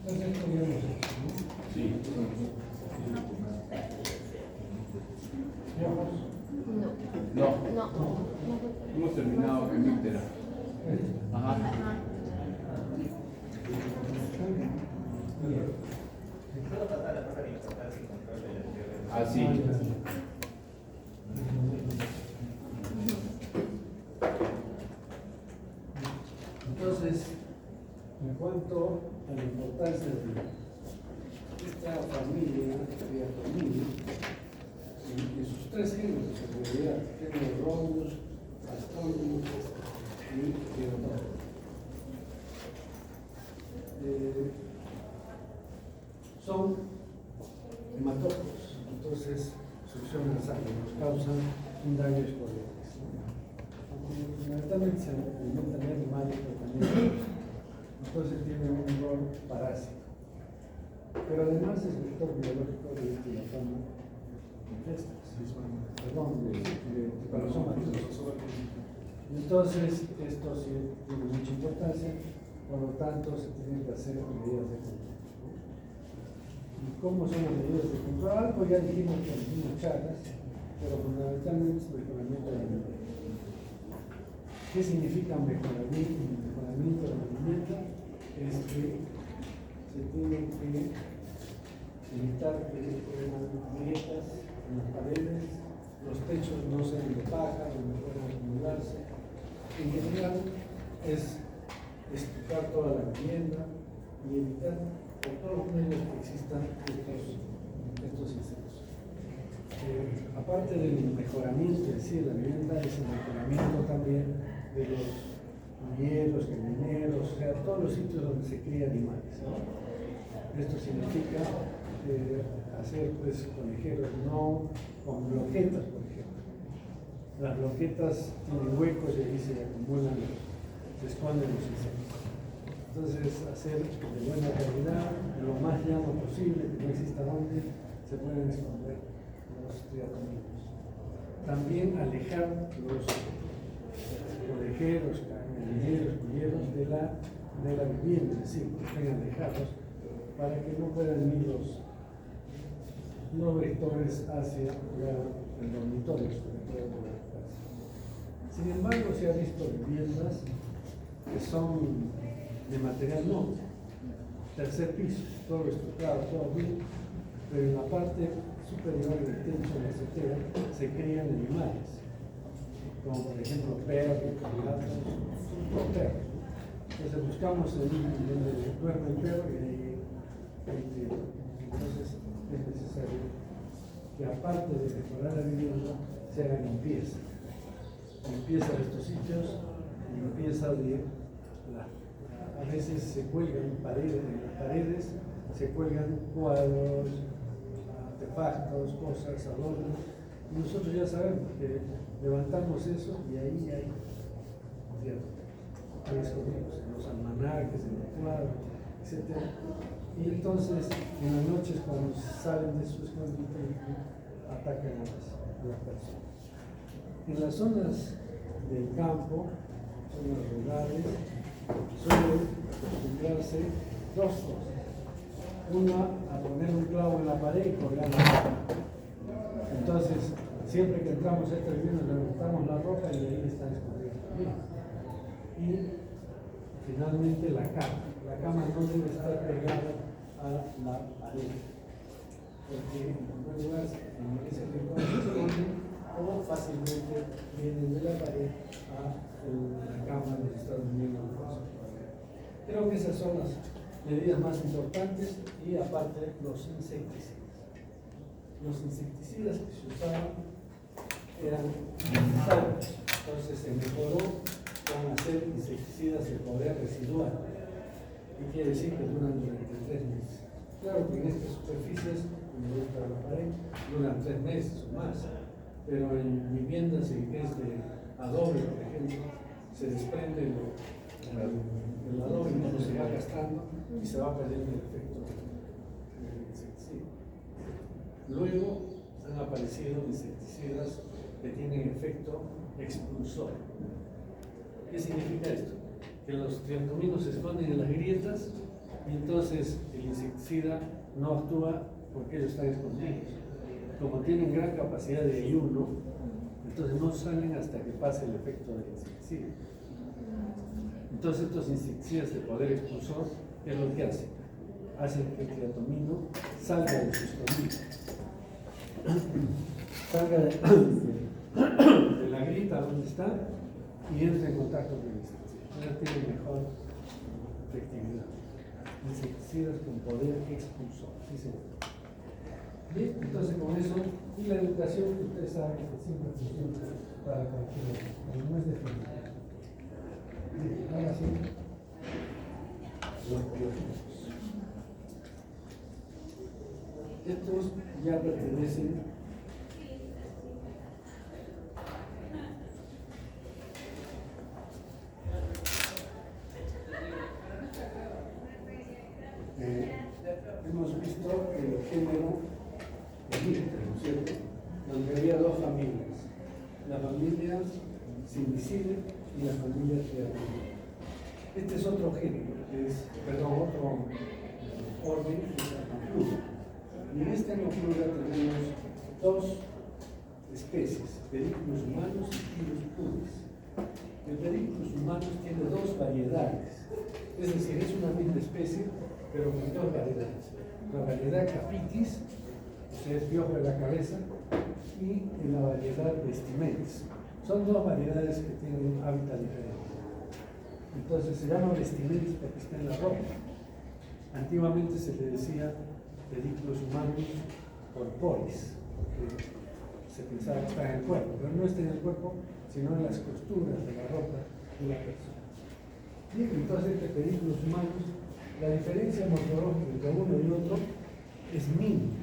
Entonces esto ya hemos hecho, ¿no? Sí. ¿Piojos? No. No. Hemos terminado en Víctera. Ajá. Así. Entonces, en cuanto a la importancia de esta familia, Triatomini, y sus tres géneros, en realidad, género Rhombus, Astronomus y Triatomini. Son hematófagos, entonces succionan sangre, nos causan un daño esclerótico. Fundamentalmente se alimentan de animales, pero también entonces tiene un rol parásito. Pero además es vector biológico de Triatoma infestas, perdón, de Tipanosomatus. Entonces, esto sí tiene mucha importancia, por lo tanto se tienen que hacer medidas de control. ¿Y cómo son las medidas de control? Algo ya dijimos que en unas charlas, pero fundamentalmente es mejoramiento de la vivienda. ¿Qué significa mejoramiento de la vivienda? Es que se tienen que evitar que haya grietas en las paredes, los techos no sean de paja, donde puedan acumularse. En general es estucar toda la vivienda y evitar por todos los medios que existan estos insectos. Aparte del mejoramiento en sí de la vivienda, es el mejoramiento también de los viñedos, gallineros, o sea, todos los sitios donde se crían animales, ¿no? Esto significa hacer pues conejeros, no con bloquetas, por ejemplo. Las bloquetas tienen huecos y ahí se acumulan, se esconden los insectos. Entonces, hacer de buena calidad, lo más llano posible, que no exista donde se pueden esconder los triatominos. También alejar los conejeros, gallineros, polleros de la vivienda, es decir, que estén alejados para que no puedan ir los vectores hacia el dormitorio. Sin embargo, se ha visto viviendas que son de material noble, tercer piso, todo estucado, todo bien, pero en la parte superior del techo de la azotea se crían animales, como por ejemplo perros, gatos o perros. Entonces buscamos el donde duerme el perro y ahí entonces es necesario que aparte de mejorar la vivienda se haga limpieza de estos sitios, limpieza de a veces se cuelgan en las paredes se cuelgan cuadros, artefactos, cosas, adornos, y nosotros ya sabemos que levantamos eso y ahí hay escondidos en los almanaques, en los cuadros, etc. Y entonces en las noches cuando salen de su escondite atacan a las personas. En las zonas del campo, zonas rurales, suelen acostumbrarse dos cosas. Una, a poner un clavo en la pared y colgar la ropa. Entonces, siempre que entramos a esta vivienda, levantamos la ropa y ahí está escondida también. Y finalmente la cama. La cama no debe estar pegada a la pared, porque en primer lugar ese tipo se esconden o fácilmente vienen de la pared a la cama donde está durmiendo el paso. Creo que esas son las medidas más importantes y aparte los insecticidas. Los insecticidas que se usaban eran necesarios, entonces se mejoró con hacer insecticidas de poder residual. ¿Qué quiere decir? Que duran durante 3 meses. Claro que en estas superficies, como está la pared, duran 3 meses o más, pero en viviendas que es de adobe, por ejemplo, se desprende el adobe y no se va gastando y se va perdiendo el efecto del insecticida. Luego han aparecido insecticidas que tienen efecto expulsor. ¿Qué significa esto? Que los triatominos se esconden en las grietas Y entonces el insecticida no actúa porque ellos están escondidos. Como tienen gran capacidad de ayuno, entonces no salen hasta que pase el efecto del insecticida. Entonces estos insecticidas de poder expulsor, ¿qué es lo que hacen? Hacen que el creatomino salga de sus escondidos. Salga de la grita donde está y entre en contacto con el insecticida. Ya tiene mejor efectividad. Insecticidas con poder expulsor. Sí, señor. Bien, entonces con eso, y la educación que ustedes saben que siempre funciona para cualquier pero no es definitiva. Bien, ahora sí, los biológicos. Estos ya pertenecen hemos visto el género Egipto, ¿no es cierto? Donde había dos familias, la familia Sindicide y la familia Triatomina. Este es otro género, otro orden, que es la Amplura. Y en esta Amplura tenemos dos especies, Pediclus humanus y Pilus pubis. El Pediclus humanus tiene dos variedades, es decir, es una misma especie, pero con dos variedades. La variedad capitis, o sea, es viejo de la cabeza, y la variedad vestimentis. Son dos variedades que tienen un hábitat diferente. Entonces se llama vestimentis porque está en la ropa. Antiguamente se le decía Pediclus humanus corporis, porque se pensaba que está en el cuerpo, pero no está en el cuerpo, sino en las costuras de la ropa de la persona. Bien, entonces entre Pediclus humanus, la diferencia morfológica entre uno y otro es mínima.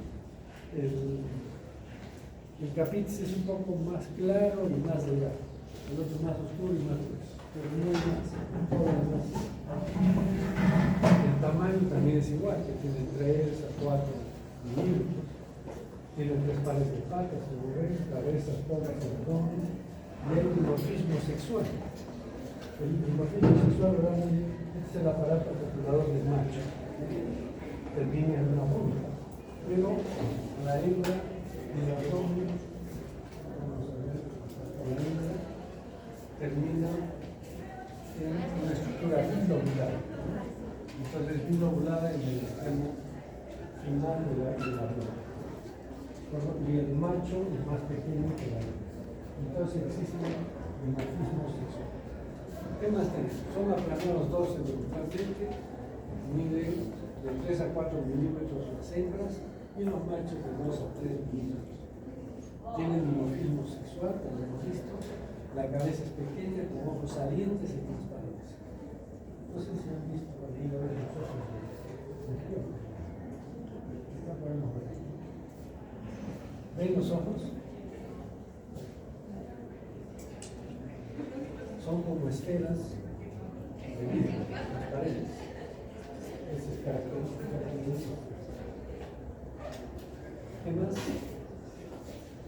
El capitis es un poco más claro y más delgado, el otro más oscuro y más grueso, pero no hay más, más. El tamaño también es igual, que tiene 3 a 4 milímetros, tiene 3 pares de patas, cabeza, cola, abdomen, y hay dimorfismo sexual. El dimorfismo sexual realmente es el aparato reproductor del macho, termina en una punta, pero la hembra y el abdomen, la hembra termina en una estructura bilobulada. Entonces bilobulada en el extremo final del abdomen. Y el macho es más pequeño que la hembra. Entonces existe dimorfismo sexual. ¿Qué más tenemos? Son aplanados dorsal-ventralmente, miden de 3 a 4 milímetros las hembras y los machos de 2 a 3 milímetros. Tienen dimorfismo sexual, como hemos visto, la cabeza es pequeña, con ojos salientes y transparentes. No sé si han visto cuando digo los ojos de Jehová. Está podemos ver. ¿Ven los ojos? Son como esferas de vidrio, transparentes. Esa es característica de los ojos. ¿Qué más?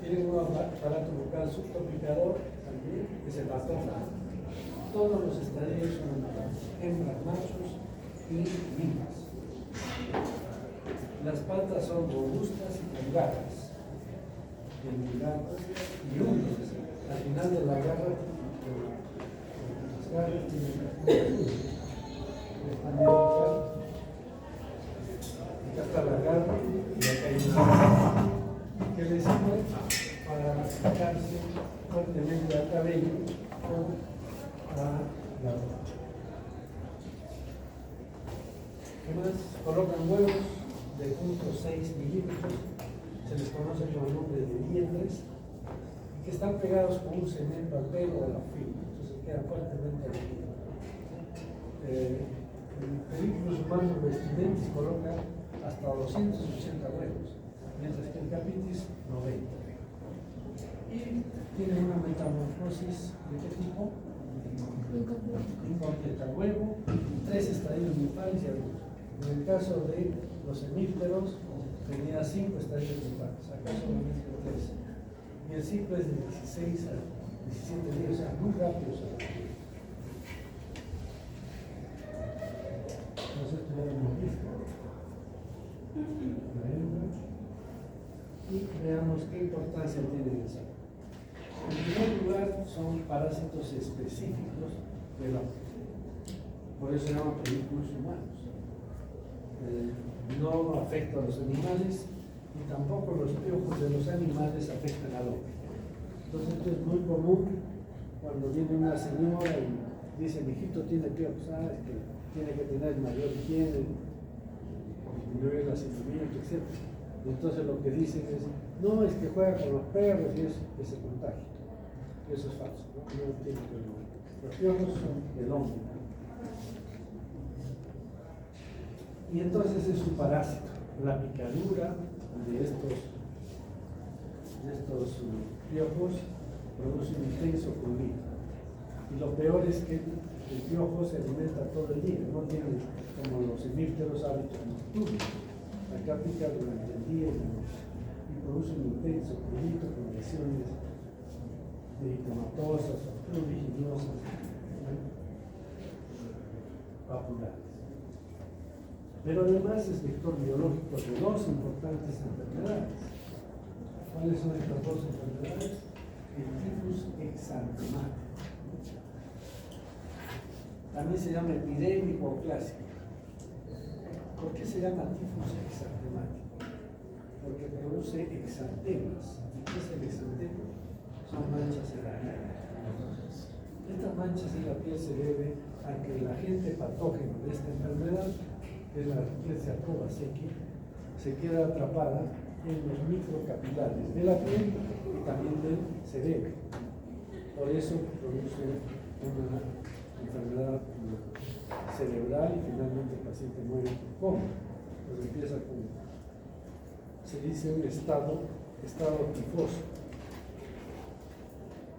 Tienen un aparato bucal subtopicador también, que es el bastófano. Todos los estadios son hembras, machos y niñas. Las patas son robustas y con garras. Y uñas. Al final de la garra, las garras tienen acá está la garra y acá hay una que le sirve para acercarse fuertemente al cabello o a la ropa. ¿Qué más? Colocan huevos de 0.6 milímetros, se les conoce con el nombre de dientes, y que están pegados con un cemento al pelo o a la fibra, entonces quedan fuertemente adheridos. El Pediclus humanus vestimentis coloca hasta 280 huevos, mientras que el capitis 90. Y tiene una metamorfosis de qué tipo? Incompleta, huevo, 3 estadios nupales y adultos. En el caso de los hemípteros tenía 5 estadios nupales, acá solamente 3. Y el ciclo es de 16 a 17 días, o sea, muy rápido. Entonces tuviéramos más se entiende en el salud. En primer lugar, son parásitos específicos del hombre. Por eso se llaman vehículos humanos. No afecta a los animales y tampoco los piojos de los animales afectan al hombre. Entonces, esto es muy común cuando viene una señora y dice: mi hijito tiene piojos, es que tiene que tener mayor higiene, disminuir el hacinamiento, etc. Y entonces lo que dicen es: no, es que juega con los perros y eso se contagia. Eso es falso, ¿no? No tiene que ver. Los piojos son del hombre. Y entonces es un parásito. La picadura de estos piojos produce un intenso prurito. Y lo peor es que el piojo se alimenta todo el día, no tiene como los hemípteros hábitos nocturnos. Acá pica durante el día y la noche. Y produce un intenso prurito con lesiones eritematosas, pruriginosas, papulares. Pero además es vector biológico de dos importantes enfermedades. ¿Cuáles son estas dos enfermedades? El tifus exantemático. También se llama epidémico o clásico. ¿Por qué se llama tifus exantemático? Porque produce exantemas. ¿Qué es el exantema? Son manchas en la piel. Estas manchas en la piel se deben a que el agente patógeno de esta enfermedad, que es la Rickettsia prowazekii, se queda atrapada en los microcapilares de la piel y también del cerebro. Por eso produce una enfermedad cerebral y finalmente el paciente muere por coma. Entonces empieza con, se dice, un estado tifoso.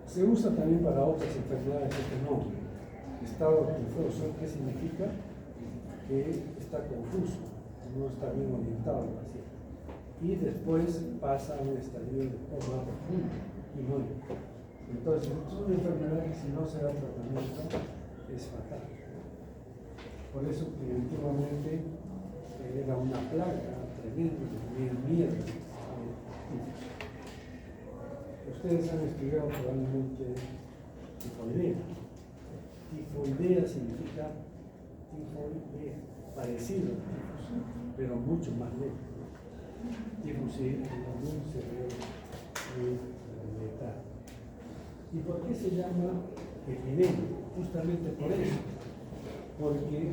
Se usa también para otras enfermedades este nombre, estado tifoso, que significa que está confuso, no está bien orientado el paciente. Y después pasa a un estadio de coma profundo y muere. Entonces, es una enfermedad que si no se da tratamiento es fatal. Por eso que antiguamente era una plaga tremenda, tenían miedo. Ustedes han estudiado probablemente tifoidea. Tifoidea significa tifoidea, parecido a tifus, pero mucho más lejos. Tifus sí, un cerebro muy letal. ¿Y por qué se llama epidemia? Justamente por eso, porque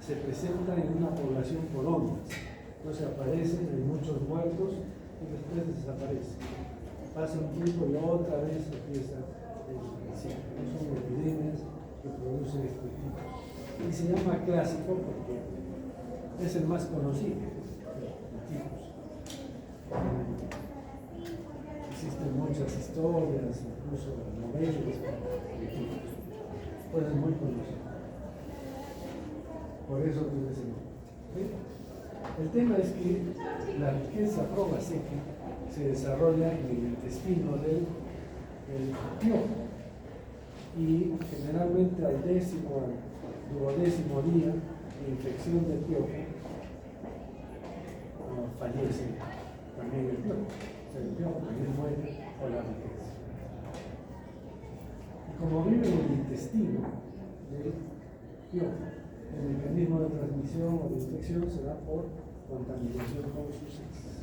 se presenta en una población por ondas. Entonces aparecen, hay muchos muertos y después desaparecen. Pasa un tiempo y otra vez empieza el ciclo. Son epidemias que producen este tipo. Y se llama clásico porque es el más conocido, el tifus. Existen muchas historias, incluso novelas de tifus. Pues es muy conocido. Por eso tiene ese nombre. ¿Sí? El tema es que la Rickettsia prowazekii se desarrolla en el intestino del piojo y generalmente al duodécimo día de infección del piojo fallece también el piojo. O sea, el piojo también muere por la riqueza. Y como vive en el intestino del piojo, el mecanismo de transmisión o de infección se da por contaminación con sus heces.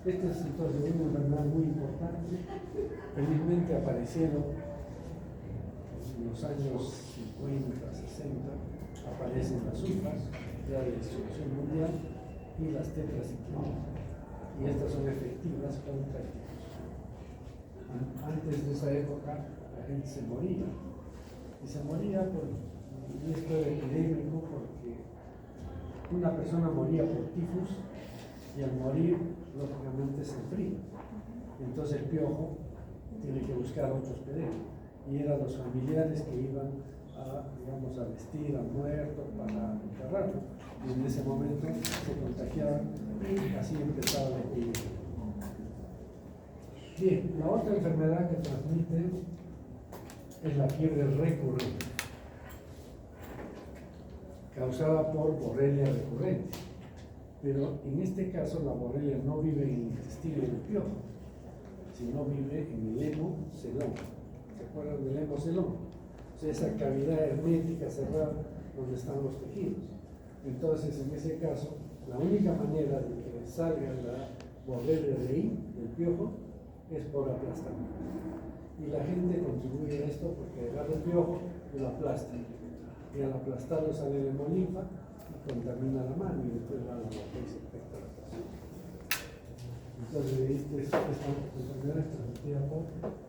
Esta es entonces una enfermedad muy importante. Felizmente aparecieron en los años 50, 60, aparecen las UPAs, ya de distribución mundial, y las tetraciclinas. Y estas son efectivas contra el tifus. Antes de esa época, la gente se moría. Y se moría y esto era epidémico porque una persona moría por tifus y al morir, lógicamente se enfría. Entonces el piojo tiene que buscar otro hospedero. Y eran los familiares que iban a vestir al muerto para enterrarlo. Y en ese momento se contagiaban y así empezaba la epidemia. Bien, la otra enfermedad que transmite es la fiebre recurrente, causada por Borrelia recurrentis. Pero en este caso la borrelia no vive en el intestino del piojo, sino vive en el hemo celón. ¿Se acuerdan del hemo celón? O sea, esa cavidad hermética cerrada donde están los tejidos. Entonces, en ese caso, la única manera de que salga la borrelia de ahí, del piojo, es por aplastamiento. Y la gente contribuye a esto porque agarra el piojo y lo aplasta. Y al aplastarlo sale el hemolinfa y contamina la mano y después va a la boca y se infecta la persona. Entonces, esta enfermedad es transmitida por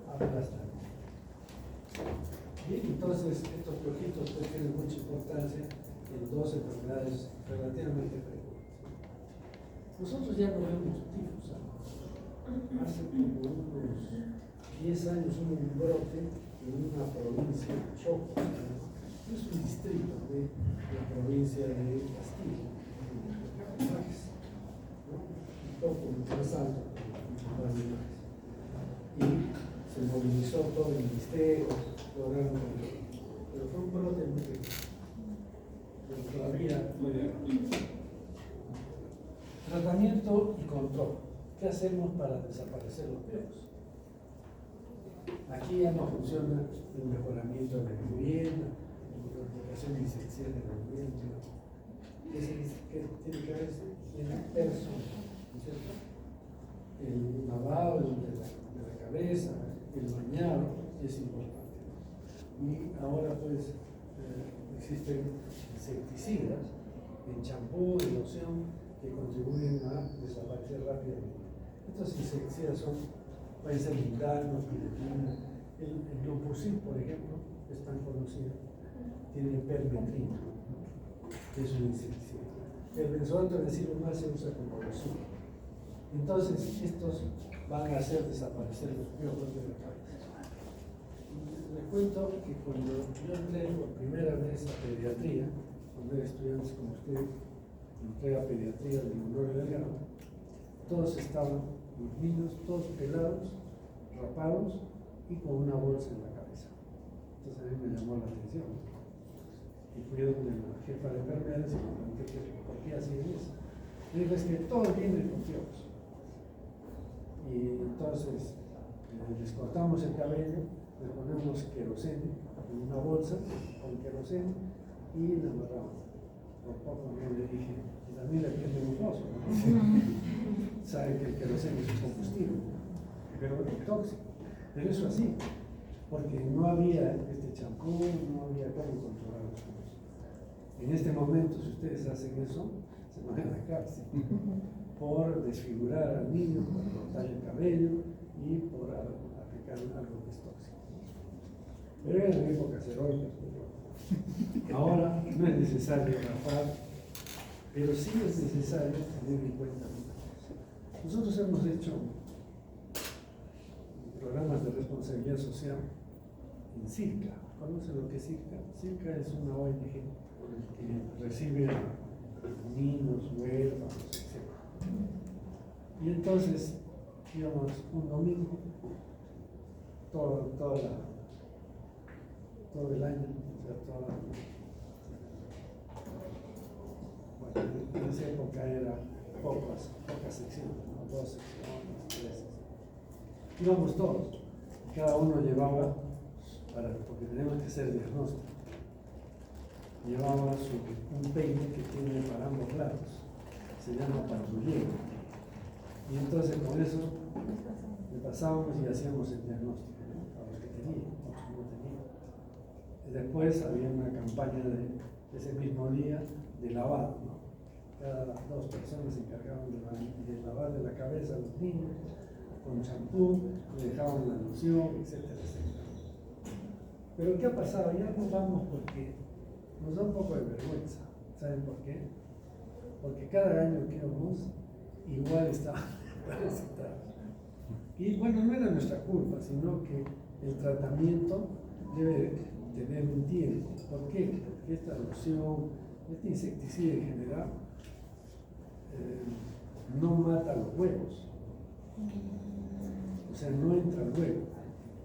aplastamiento. Bien, entonces estos piojitos pues, tienen mucha importancia en dos enfermedades relativamente frecuentes. Nosotros ya no vemos tifus. Hace como unos 10 años hubo un brote en una provincia, Choco, es un distrito de la provincia de Castilla, un poco más alto que y se movilizó todo el ministerio, lograron control. Pero fue un brote muy pequeño, pero todavía puede haber. Tratamiento y control. ¿Qué hacemos para desaparecer los piojos? Aquí ya no funciona el mejoramiento de la vivienda, la aplicación de insecticidas de la vivienda. ¿Qué tiene que ver? Higiene personal, ¿no es cierto? El lavado de la cabeza, el bañado es importante. Y ahora pues existen insecticidas en champú, en loción, que contribuyen a desaparecer rápidamente. Estos insecticidas pueden ser lindano, piretina, el Lupusyn, por ejemplo, es tan conocido, tiene permetrina, que es un insecticida. El benzoato de silumar se usa como loción. Entonces, estos van a hacer desaparecer los piojos de la cabeza. Les cuento que cuando yo entré por primera vez a pediatría, cuando era estudiante como ustedes, entré a pediatría del Monroe Delgado, todos estaban, los niños, todos pelados, rapados y con una bolsa en la cabeza. Entonces a mí me llamó la atención. Y fui donde la jefa de enfermeras y me pregunté por qué hacían eso. Me dijo, es que todos vienen con piojos. Y entonces les cortamos el cabello, le ponemos queroseno en una bolsa con queroseno y la amarramos. Por poco no le dije, y también le prende un fósforo, ¿no? Sabe que el queroseno es un combustible, pero es tóxico. Pero eso así, porque no había este champú, no había cómo controlar los piojos. En este momento, si ustedes hacen eso, se van a la cárcel por desfigurar al niño, por cortarle el cabello y por aplicar algo que es tóxico. Pero era en épocas heroicas. Ahora no es necesario rapar, pero sí es necesario tener en cuenta una cosa. Nosotros hemos hecho programas de responsabilidad social en CIRCA. ¿Conocen lo que es CIRCA? CIRCA es una ONG que recibe a niños, huérfanos, etc. Y entonces íbamos un domingo, todo el año, o sea, bueno, en esa época era pocas secciones, ¿no? 2 secciones, 3 secciones. Íbamos todos, cada uno llevaba, porque teníamos que hacer diagnóstico, llevaba un peine que tiene para ambos lados, se llama patrullero. Y entonces con eso le pasábamos y hacíamos el diagnóstico, ¿no? A los que tenían, otros no tenían. Y después había una campaña de ese mismo día de lavado, ¿no? Cada 2 personas se encargaban de lavarle la cabeza a los niños con champú, le dejaban la loción, etcétera, etcétera. Pero ¿qué ha pasado? Ya nos vamos porque nos da un poco de vergüenza. ¿Saben por qué? Porque cada año que íbamos, igual estaban parasitados. Y bueno, no era nuestra culpa, sino que el tratamiento debe tener un tiempo. ¿Por qué? Porque esta loción, este insecticida en general, no mata los huevos. O sea, no entra al huevo,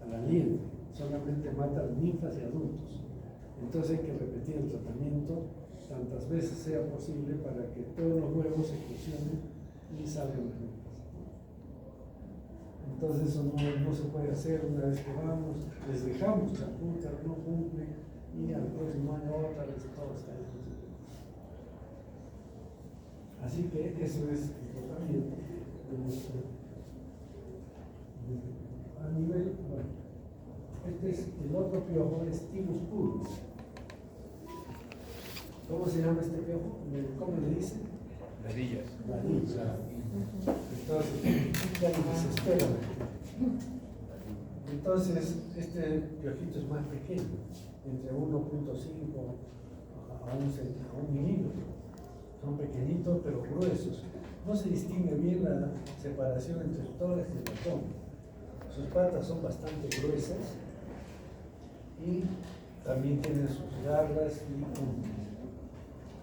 al aliento, solamente mata a ninfas y adultos. Entonces hay que repetir el tratamiento tantas veces sea posible para que todos los huevos se fusionen y salgan juntos. Entonces eso no se puede hacer una vez que vamos, les dejamos champú, pero no cumple, y al próximo año otra vez todo está ahí. Así que eso es el tratamiento de nuestro. A nivel, bueno, este es el otro piojo, es Thymus purus. ¿Cómo se llama este piojo? ¿Cómo le dicen? Ladillas. Ladilla. Entonces, ya no desespera. Entonces, este piojito es más pequeño, entre 1.5 a 1 milímetro. Son pequeñitos pero gruesos. No se distingue bien la separación entre el tórax y el abdomen. Sus patas son bastante gruesas y también tienen sus garras y puntas.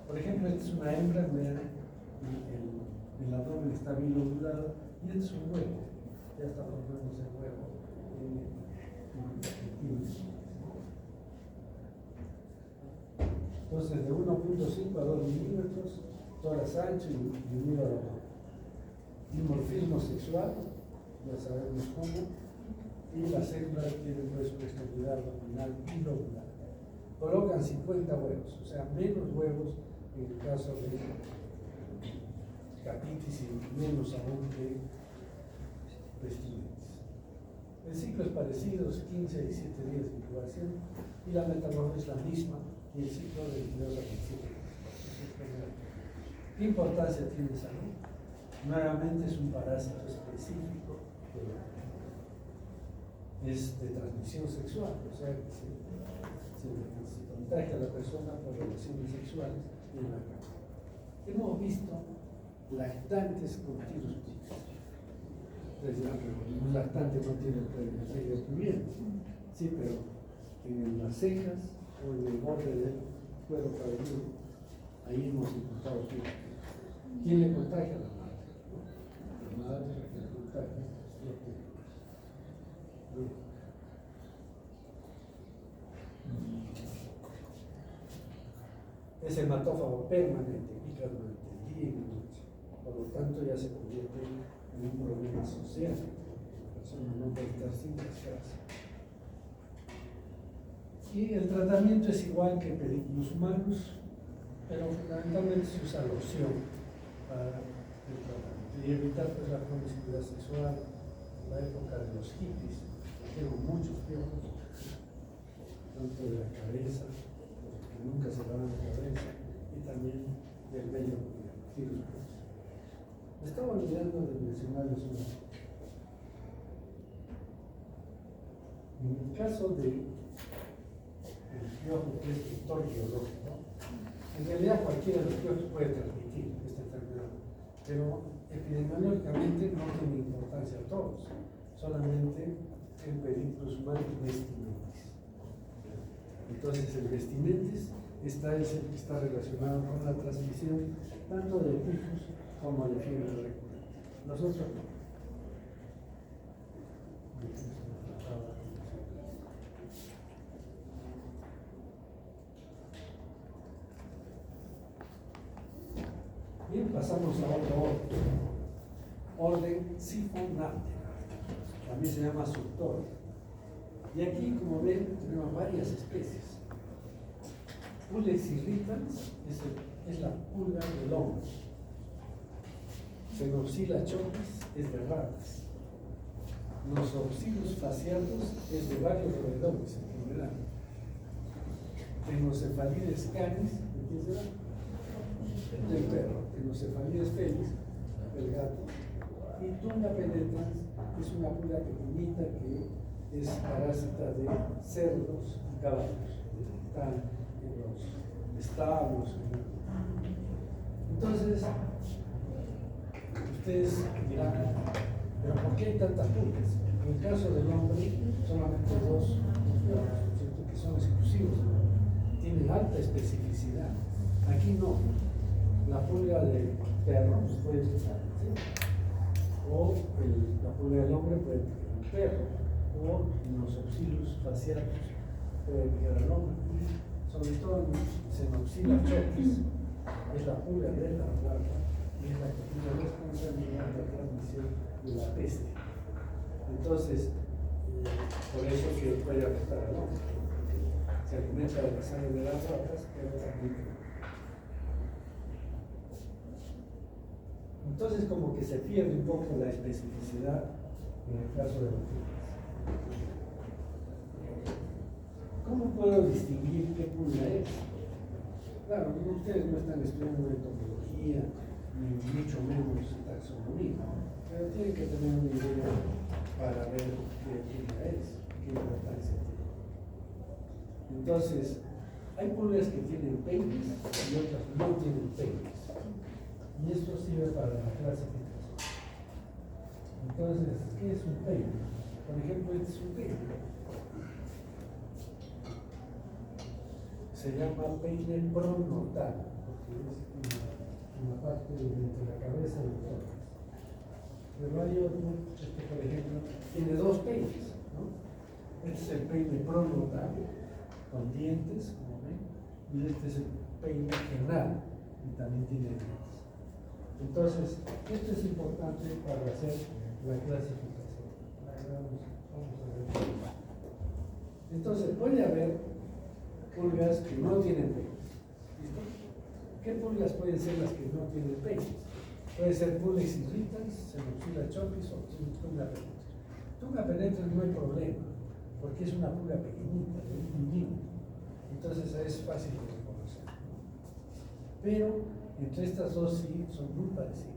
Por ejemplo, esta es una hembra, vean, el abdomen está bien lobulado y este es un huevo. Ya está formándose el huevo. Entonces, de 1.5 a 2 milímetros, tórax ancho y unido al abdomen. Dimorfismo sexual, ya sabemos cómo, y las hembras tienen pues una extremidad abdominal y lobular. Colocan 50 huevos, o sea, menos huevos en el caso de capitis y menos aún que vestimentas. El ciclo es parecido, es 15 a 17 días de incubación y la metamorfosis es la misma y el ciclo de 22 a 27 días. ¿Qué importancia tiene en salud? Nuevamente es un parásito específico, es de transmisión sexual, o sea que se contagia a la persona por relaciones sexuales en la cama. Hemos visto lactantes con tirus picos. Un lactante no tiene el cubierto, sí, pero en las cejas o en el borde del cuero cabelludo, ahí hemos encontrado tirus picos. ¿Quién le contagia? La madre. La madre es la que le contagia los tirus. Es hematófago permanente, pica durante el día y la noche. Por lo tanto, ya se convierte en un problema social. La persona no puede estar sin cascarse. Y el tratamiento es igual que pedículos humanos, pero fundamentalmente se usa loción para el tratamiento y evitar pues, la promiscuidad sexual. En la época de los hippies, tengo muchos piojos, tanto de la cabeza, que nunca se lavan la cabeza, y también del vello cirúrgico. Me estaba olvidando de mencionarles una. En el caso del piojo que es vector biológico, en realidad cualquiera de los piojos puede transmitir esta enfermedad, pero epidemiológicamente no tiene importancia a todos, solamente en pedículos humanos vestimentes. Entonces el vestimentes está relacionado con la transmisión tanto de tifus como de fiebre recurrente. Nosotros no. Bien, pasamos a otro orden Siphonaphthera, también se llama Suctor. Y aquí, como ven, tenemos varias especies. Pulex irritans es la pulga del hombre. Xenopsila chopis es de ratas. Nosopsilus fasciatus es de varios roedores en general. Tenocefalides canis, ¿de quién será? Del perro. Tenocefalides felis, del gato. Y Tunga penetrans es una pulga pequeñita que es parásita de cerdos y caballos. Están en los establos. Entonces, ustedes dirán, ¿pero por qué hay tantas pulgas? En el caso del hombre, solamente dos que son exclusivos, tienen alta especificidad. Aquí no. La pulga del perro puede picar, ¿sí? O la pulga del hombre puede picar al perro, o Nosopsilus fasciatus puede picar al hombre. sobre todo en Xenophila chopis, es la pulga de la rata y es la que tiene responsabilidad de la transmisión de la peste. Entonces, por eso se puede afectar al hombre, porque se alimenta de la sangre de las ratas, pero también. Entonces, como que se pierde un poco la especificidad en el caso de los pulgas. ¿Cómo puedo distinguir qué pulga es? Claro, ustedes no están estudiando entomología, ni mucho menos taxonomía, pero tienen que tener una idea para ver qué pulga es, qué importancia tiene. Entonces, hay pulgas que tienen peines y otras no tienen peines. Y esto sirve para la clasificación. Entonces, ¿qué es un peine? Por ejemplo, este es un peine. Se llama peine pronotal, porque es una parte entre la cabeza y el tórax. Pero hay otro, por ejemplo, tiene dos peines, ¿no? Este es el peine pronotal, con dientes, como ven, y este es el peine genal, y también tiene dientes. Entonces, esto es importante para hacer la clasificación. Vamos a ver. Entonces, puede haber pulgas que no tienen peines. ¿Listo? ¿Qué pulgas pueden ser las que no tienen peines? Puede ser Pulex irritans, Xenophila chopis o Tunga penetrans. Tunga penetrans no hay problema, porque es una pulga pequeñita, de un milímetro. Entonces es fácil de reconocer. Pero entre estas dos sí son muy parecidas.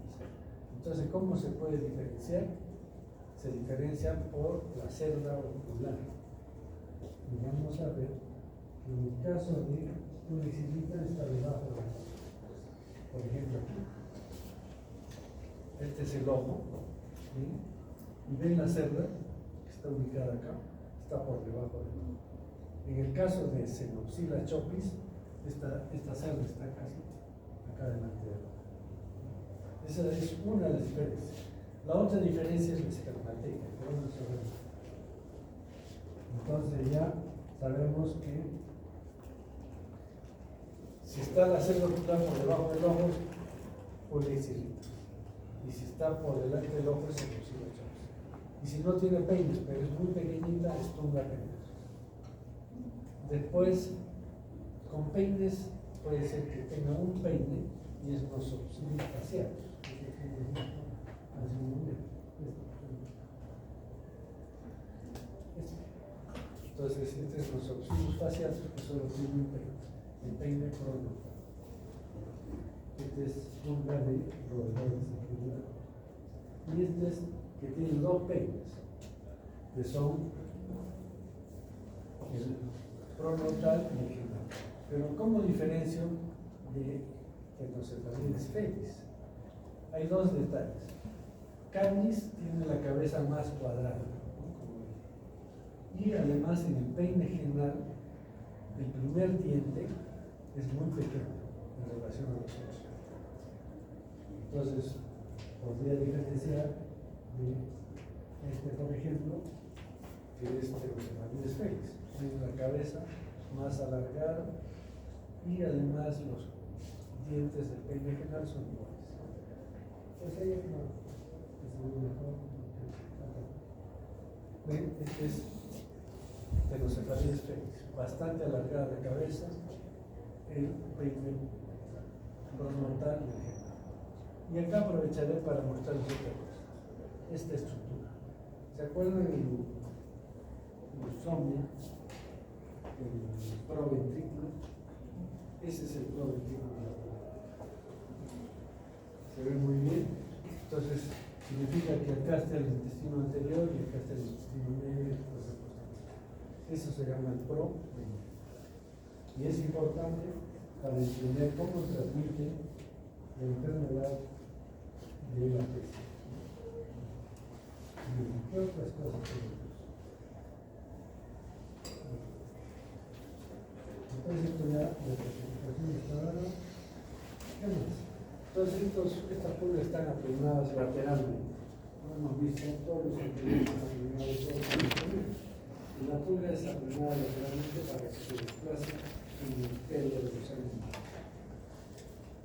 Entonces, ¿cómo se puede diferenciar? Se diferencian por la cerda ocular. Y vamos a ver que en el caso de Pulex irritans está debajo de la cerda. Por ejemplo, aquí. Este es el ojo. ¿Sí? Y ven la cerda, que está ubicada acá, está por debajo del ojo. En el caso de Xenophila chopis, esta cerda está casi acá delante de la. Esa es una de las diferencias. La otra diferencia es la espermateca, que vamos a ver. Entonces ya sabemos que si está la cerda ocular por debajo del ojo, Pulex irritans. Y si está por delante del ojo, es Xenophila chopis. Y si no tiene peines, pero es muy pequeñita, es Tunga penetrans. Después, con peines, puede ser que tenga un peine y es nosopsilis facialis. Entonces, este es nosopsilis facialis que solo tiene un peine, el peine pronotal. Este es Tunga de roedores en general. Y este es que tiene dos peines, que son el pronotal y el genal. Pero ¿cómo diferencio de Phenocefalides felis? Hay dos detalles. Canis tiene la cabeza más cuadrada, ¿no? Y además en el peine genal, el primer diente es muy pequeño en relación a los otros. Entonces, podría diferenciar de este, por ejemplo, que es Phenocefalides felis. Tiene la cabeza más alargada y además los dientes del peine genal son iguales. Pues ahí no, es muy mejor. ¿Ven? Este es Phenocefalides felis, bastante alargada la cabeza, el peine pronotal y el genal. Y acá aprovecharé para mostrarles otra cosa, esta estructura. ¿Se acuerdan el somnia, el proventrículo? Ese es el proventrículo. Se ve muy bien. Entonces, significa que acá está el intestino anterior y acá está el intestino medio y después el posterior. Eso se llama el proventrículo. Y es importante para entender cómo transmite la enfermedad de la peste. ¿Qué otras cosas tenemos? Entonces, esto ya, la clasificación está dada. ¿Qué más? Entonces, estas pulgas están aplanadas lateralmente. No hemos visto todos los anteriores aplanados todos los anteriores. Y la pulga es aplanada lateralmente para que se desplace en el pelo de los animales.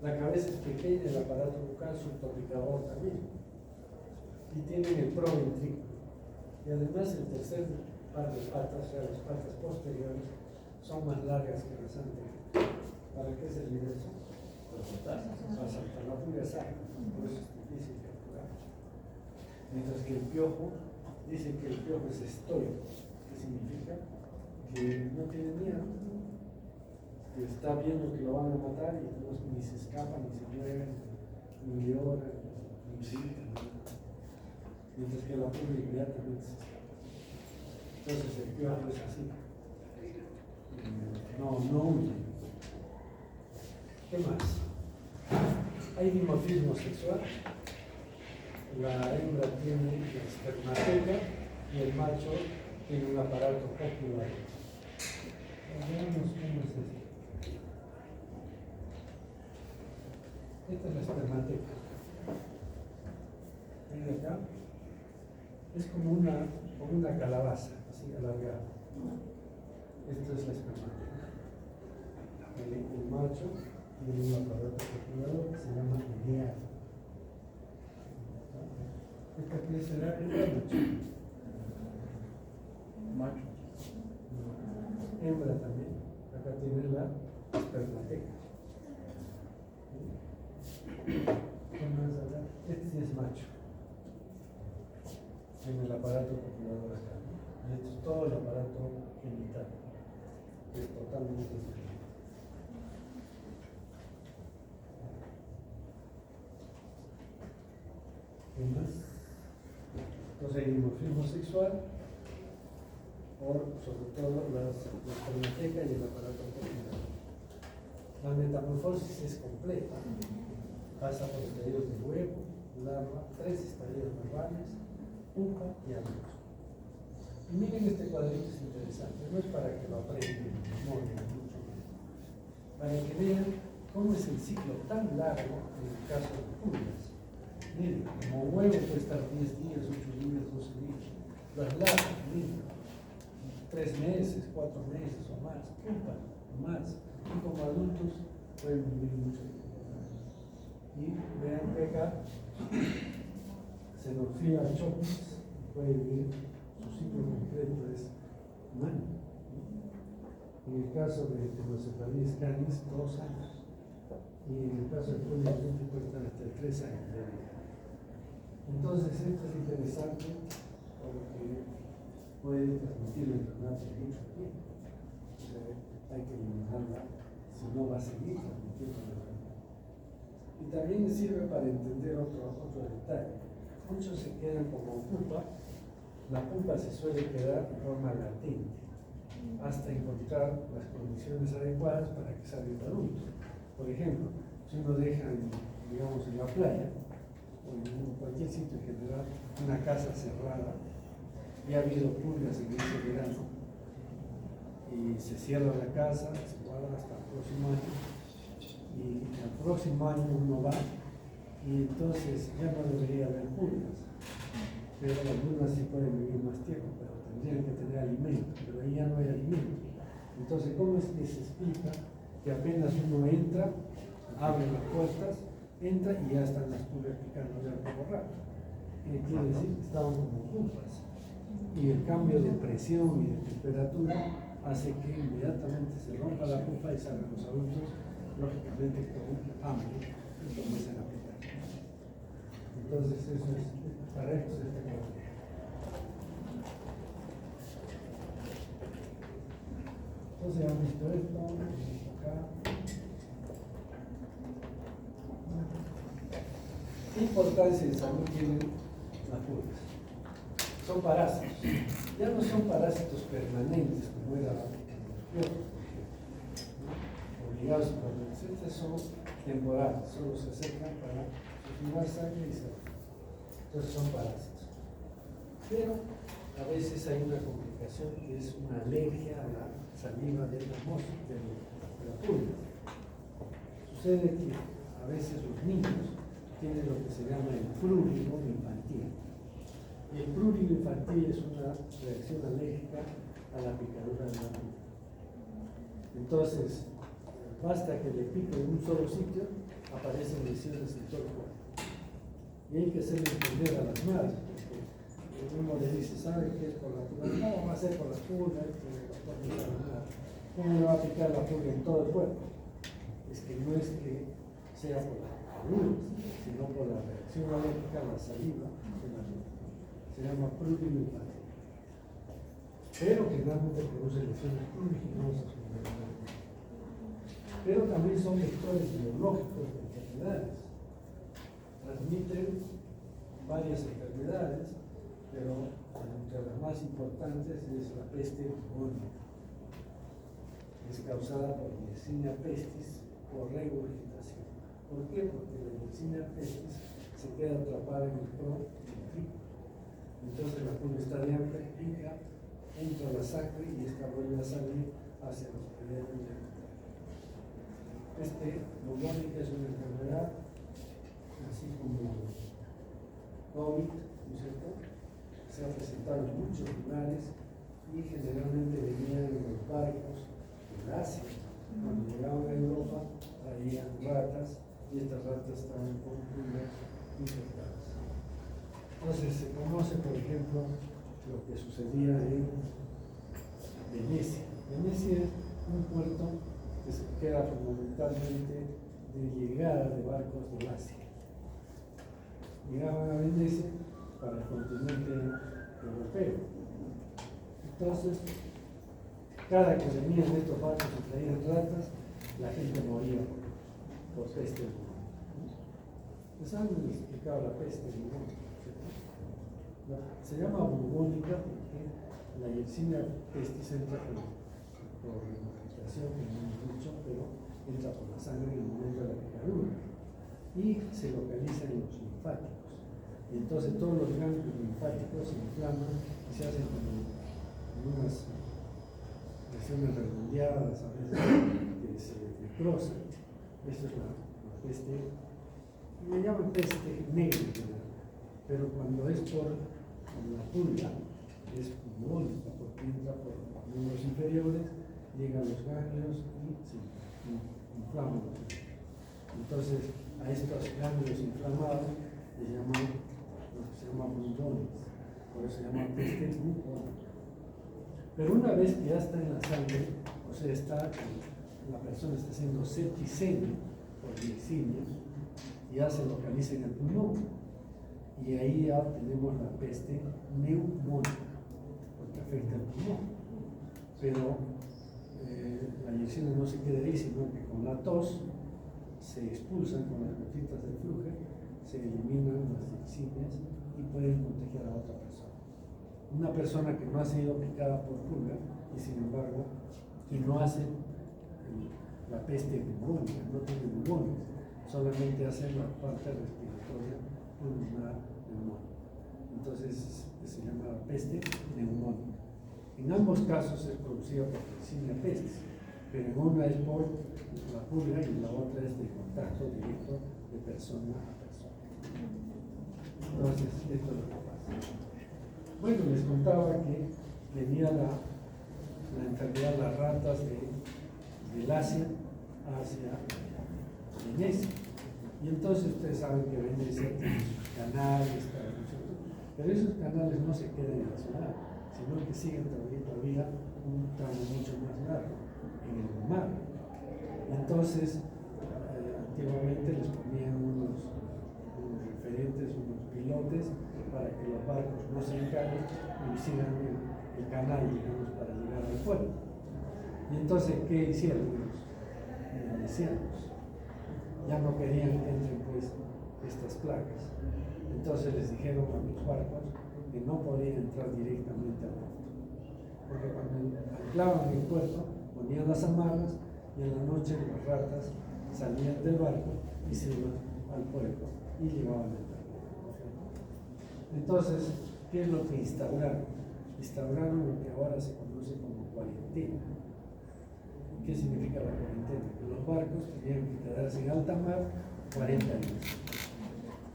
La cabeza es pequeña, el aparato bucal, su salpicador también. Y tienen el proventrículo. Y además el tercer par de patas, o sea, las patas posteriores, son más largas que las anteriores. ¿Para qué servir eso? Para saltar la pura sangre, por eso es difícil calcular. Mientras que el piojo, dice que el piojo es estoico. ¿Qué significa? Que no tiene miedo, que está viendo que lo van a matar y entonces ni se escapa, ni se mueve, ni llora, ni grita, mientras que la pulga inmediatamente se escapa. Entonces el piojo es así, no huye. ¿Qué más? Hay dimorfismo sexual. La hembra tiene la espermateca y el macho tiene un aparato copular. Veamos cómo es esto. Esta es la espermateca. ¿Ven acá? Es como una calabaza, así alargada. Esta es la espermateca. El macho tiene un aparato copulador que se llama ileal. ¿Esta qué será? El Macho. hembra también. Acá tiene la espermateca. ¿Qué más acá? Este sí es macho. En el aparato copulador acá. Y esto es todo el aparato genital. Es totalmente diferente. ¿Qué más? Entonces hay dimorfismo sexual, sobre todo la espermateca y el aparato copulador. La metamorfosis es completa. Pasa por estadios de huevo, larva, 3 estadios larvales, pupa y adulto. Y miren este cuadrito, es interesante, no es para que lo aprendan de memoria, mucho más, para que vean cómo es el ciclo tan largo en el caso de pulgas. Miren, como huevo puede estar 10 días, 8 días, 12 días. Las larvas, miren, 3 meses, 4 meses o más, pupa, más. Y como adultos pueden vivir mucho tiempo. Y vean que acá Xenophila chopis puede vivir, su ciclo completo es un año. En el caso de Pterocephalus canis, 2 años. Y en el caso de Polioceleste puede estar hasta 3 años de vida. Entonces esto es interesante porque puede transmitir la enfermedad por mucho tiempo. O sea, hay que eliminarla, si no va a seguir transmitiendo la enfermedad. Y también sirve para entender otro detalle. Muchos se quedan como pupa. La pupa se suele quedar de forma latente hasta encontrar las condiciones adecuadas para que salga el adulto. Por ejemplo, si uno deja, digamos, en la playa o en cualquier sitio en general, una casa cerrada y ha habido pulgas en ese verano y se cierra la casa, se guarda hasta el próximo año y el próximo año uno va y entonces ya no debería haber pulgas, pero algunas sí pueden vivir más tiempo, pero tendrían que tener alimento, pero ahí ya no hay alimento. Entonces, ¿cómo es que se explica que apenas uno entra, abre las puertas, entra y ya están las pulgas picando ya como rato? Quiere decir que estaban como pulpas. Y el cambio de presión y de temperatura hace que inmediatamente se rompa la pupa y salgan los adultos, lógicamente con hambre, y comienzan a picar. Entonces, eso es, para esto es este cuadro. Entonces, hemos visto esto, acá. ¿Qué importancia en salud tienen las pulgas? Son parásitos. Ya no son parásitos permanentes como era los obligados a permanecer. Estos son temporales, solo se acercan para fumar sangre y se van. Entonces son parásitos. Pero a veces hay una complicación que es una alergia a la saliva de la mosca, de la pulga. Sucede que a veces los niños tienen lo que se llama el prurito infantil. Y el prurito infantil es una reacción alérgica a la picadura de la pulga. Entonces, basta que le pique en un solo sitio, aparecen lesiones en todo el cuerpo. Y hay que hacerle entender a las madres, porque uno le dice, ¿sabe qué es por la pulga? No, va a ser por la pulga, ¿cómo le va a picar la pulga en todo el cuerpo? Es que no es que sea por la pulga, sino por la reacción alérgica a la saliva de la pulga. Se llama prurigo. Pero generalmente produce lesiones pruriginosas. Pero también son vectores biológicos de enfermedades. Transmiten varias enfermedades, pero entre las más importantes es la peste bubónica. Es causada por Yersinia pestis o regurgitación. ¿Por qué? Porque la Yersinia pestis se queda atrapada en el proventriculo. Entonces la pulga está de hambre, pica, entra la sangre y esta vuelve a salir hacia los pliegues. Peste bubónica es una enfermedad, así como COVID, ¿no es cierto? Se ha presentado en muchos lugares y generalmente venían en los barcos en Asia. Cuando llegaban a Europa traían ratas y estas ratas estaban con pulgas infectadas. Entonces se conoce, por ejemplo, lo que sucedía en Venecia. Venecia es un puerto que se queda fundamentalmente de llegada de barcos del Asia. Llegaban a Venecia para el continente europeo. Entonces, cada que venían estos barcos y traían ratas, la gente moría por peste bubónica. Les han explicado la peste bubónica. Se llama bubónica porque la Yersinia pestis entra por regurgitación, que no hemos dicho, pero entra por la sangre en el momento de la picadura y se localiza en los linfáticos. Y entonces todos los ganglios linfáticos se inflaman y se hacen como unas lesiones redondeadas, a veces que se necrosan. Esto es la peste, le llaman peste negra, pero cuando es por la pulga, es bubónica, porque entra por los miembros inferiores, llega a los ganglios y se inflaman. Entonces, a estos ganglios inflamados les llaman lo que se llama bullones, por eso se llama peste bubónica. Pero una vez que ya está en la sangre, o sea, la persona está haciendo septicemia por Yersinia, ya se localiza en el pulmón. Y ahí ya tenemos la peste neumónica, porque afecta el pulmón. Pero la Yersinia no se queda ahí, sino que con la tos se expulsan con las gotitas de flujo, se eliminan las Yersinias y pueden contagiar a otra persona. Una persona que no ha sido picada por pulga y sin embargo que no hace la peste bubónica, no tiene bubones, solamente hace la parte respiratoria pulmonar neumónica. Entonces se llama peste neumónica. En ambos casos es producida por Yersinia pestis, pero en una es por la pulga y la otra es de contacto directo de persona a persona. Entonces, esto es lo que pasa. Bueno, les contaba que venía la enfermedad de las ratas del Asia hacia Venecia. Y entonces ustedes saben que Venecia tiene sus canales, pero esos canales no se quedan en la ciudad, sino que siguen todavía un tramo mucho más largo en el mar. Entonces, antiguamente les ponían unos referentes, unos pilotes, para que los barcos no se encallen y sigan el canal, digamos, para llegar al puerto. Y entonces, ¿qué hicieron los venecianos? Ya no querían que entren pues estas placas. Entonces les dijeron a los barcos que no podían entrar directamente al puerto. Porque cuando anclaban en el puerto, ponían las amarras y en la noche las ratas salían del barco y se iban al puerto y llevaban el barco. Entonces, ¿qué es lo que instauraron? Instauraron lo que ahora se conoce como cuarentena. ¿Qué significa la cuarentena? Que los barcos tenían que quedarse en alta mar 40 días.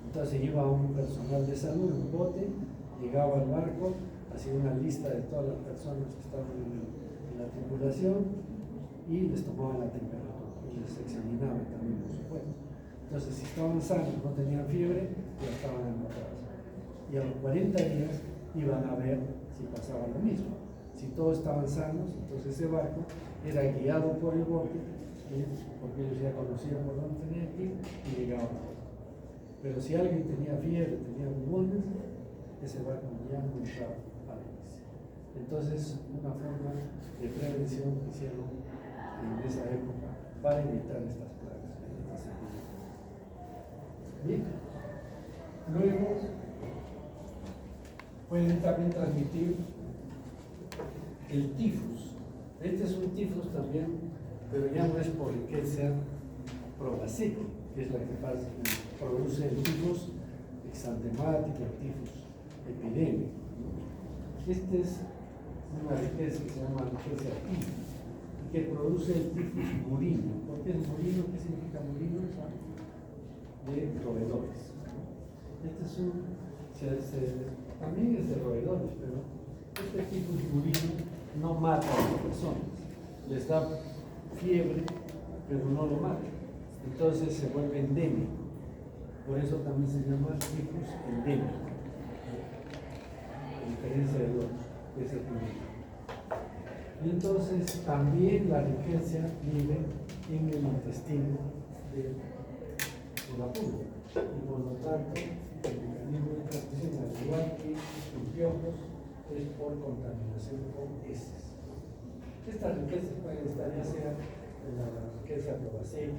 Entonces iba un personal de salud, un bote, llegaba al barco, hacía una lista de todas las personas que estaban en la tripulación y les tomaban la temperatura. Y les examinaban también, por supuesto. Entonces, si estaban sanos, no tenían fiebre, ya estaban en la casa. Y a los 40 días iban a ver si pasaba lo mismo. Si todos estaban sanos, entonces ese barco era guiado por el bote, porque ellos ya conocían por dónde tenían que ir y llegaban. Pero si alguien tenía fiebre, tenía pulmones, ese barco ya no entraba a la iglesia. Entonces, una forma de prevención que hicieron en esa época para evitar estas plagas. Bien. Luego, pueden también transmitir el tifus. Este es un tifus también, pero ya no es por Rickettsia probaceae, que es la que produce el tifus exantemático, el tifus epidémico. Este es una Rickettsia que se llama Rickettsia tifus, y que produce el tifus murino. ¿Por qué es murino? ¿Qué significa murino? De roedores. Este es también es de roedores, pero este tifus murino no mata a las personas, les da fiebre, pero no lo mata. Entonces se vuelve endémico. Por eso también se llama tifus endémico, a diferencia del otro, que es epidémico. Y entonces también la Rickettsia vive en el intestino de la pulga. Y por lo tanto, el mecanismo de transmisión, al igual que los piojos, es por contaminación con heces. Estas Rickettsia pueden estar ya sea en la Rickettsia probaceae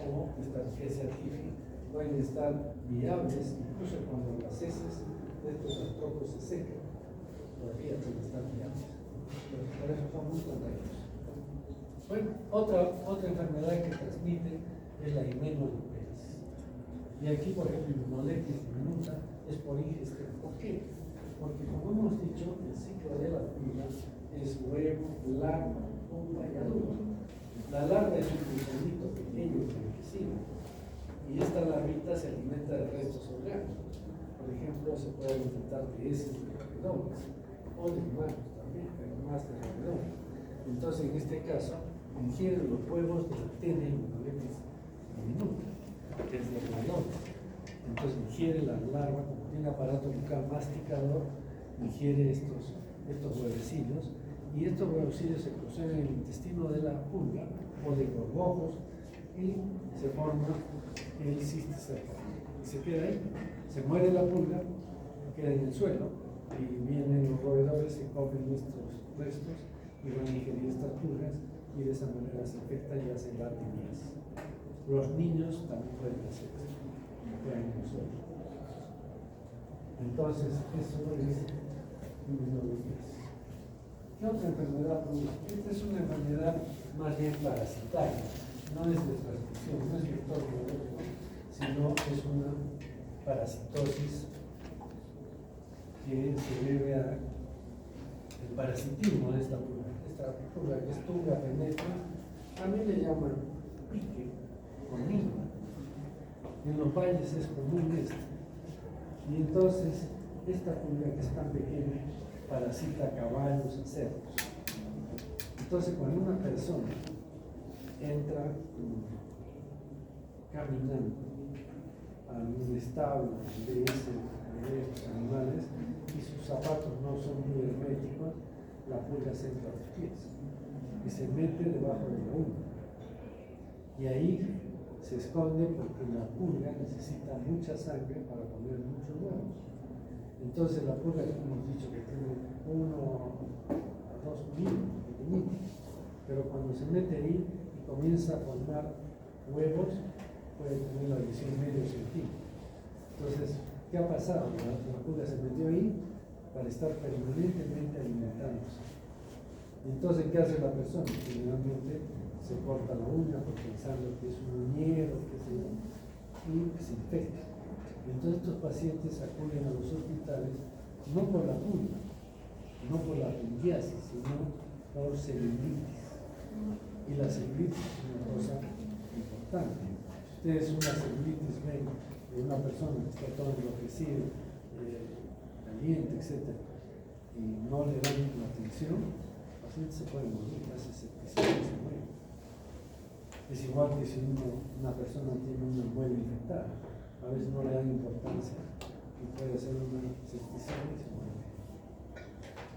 o esta Rickettsia tifus, pueden estar viables incluso cuando las heces de estos astrocos se secan, todavía pueden estar viables. Por eso son muy contagiosos. Bueno, otra enfermedad que transmite es la himenolipés. Y aquí, por ejemplo, Himenolipés diminuta es por ingestión. ¿Por qué? Porque, como hemos dicho, el ciclo de la pulga es huevo, larva, pupa y adulto. La larva es un gusanito pequeño, blanquecino, y esta larvita se alimenta de restos orgánicos. Por ejemplo, se puede alimentar de heces de roedores o de humanos también, pero más de roedores. Entonces, en este caso, ingieren los huevos de la Tenia Himenolipés diminuta, que es de roedores. Entonces ingiere la larva, como tiene aparato bucal masticador, ingiere estos huevecillos, y estos huevecillos se proceden en el intestino de la pulga o de gorgojos y se forma el cistis cercario. Y se queda ahí, se muere la pulga, queda en el suelo, y vienen los roedores, se comen estos restos y van a ingerir estas pulgas, y de esa manera se infectan y hacen la tenias. Los niños también pueden hacer esto. Entonces, eso es himenolipés. ¿Qué otra enfermedad produce? Esta es una enfermedad más bien parasitaria, no es de transmisión, no es vector biológico, sino es una parasitosis que se debe al parasitismo de esta pulga. Esta pulga que es tunga penetra, a mí le llaman pique o nimba. En los valles es común esto. Y entonces, esta pulga que es tan pequeña parasita a caballos y cerdos. Entonces, cuando una persona entra caminando a un establo de esos animales y sus zapatos no son muy herméticos, la pulga se entra a los pies y se mete debajo de la uña. Y ahí se esconde porque la pulga necesita mucha sangre para poner muchos huevos. Entonces la pulga, como hemos dicho, que tiene 1 a 2 milímetros pequeñitos, pero cuando se mete ahí y comienza a formar huevos, puede tener la visión medio centímetro. Entonces, ¿qué ha pasado? La pulga se metió ahí para estar permanentemente alimentándose. Entonces, ¿qué hace la persona? Generalmente se corta la uña pensando que es un uñero, y se infecta. Entonces estos pacientes acuden a los hospitales no por la pulga, no por la fungiasis, sino por celulitis. Y la celulitis es una cosa importante. Si ustedes una celulitis ven de una persona que está todo enloquecido, caliente, etc., y no le dan la atención, el paciente se puede morir, hace septicemia y se muere. Es igual que si una persona tiene una muela infectada, a veces no le dan importancia y puede ser una septicemia y se muere.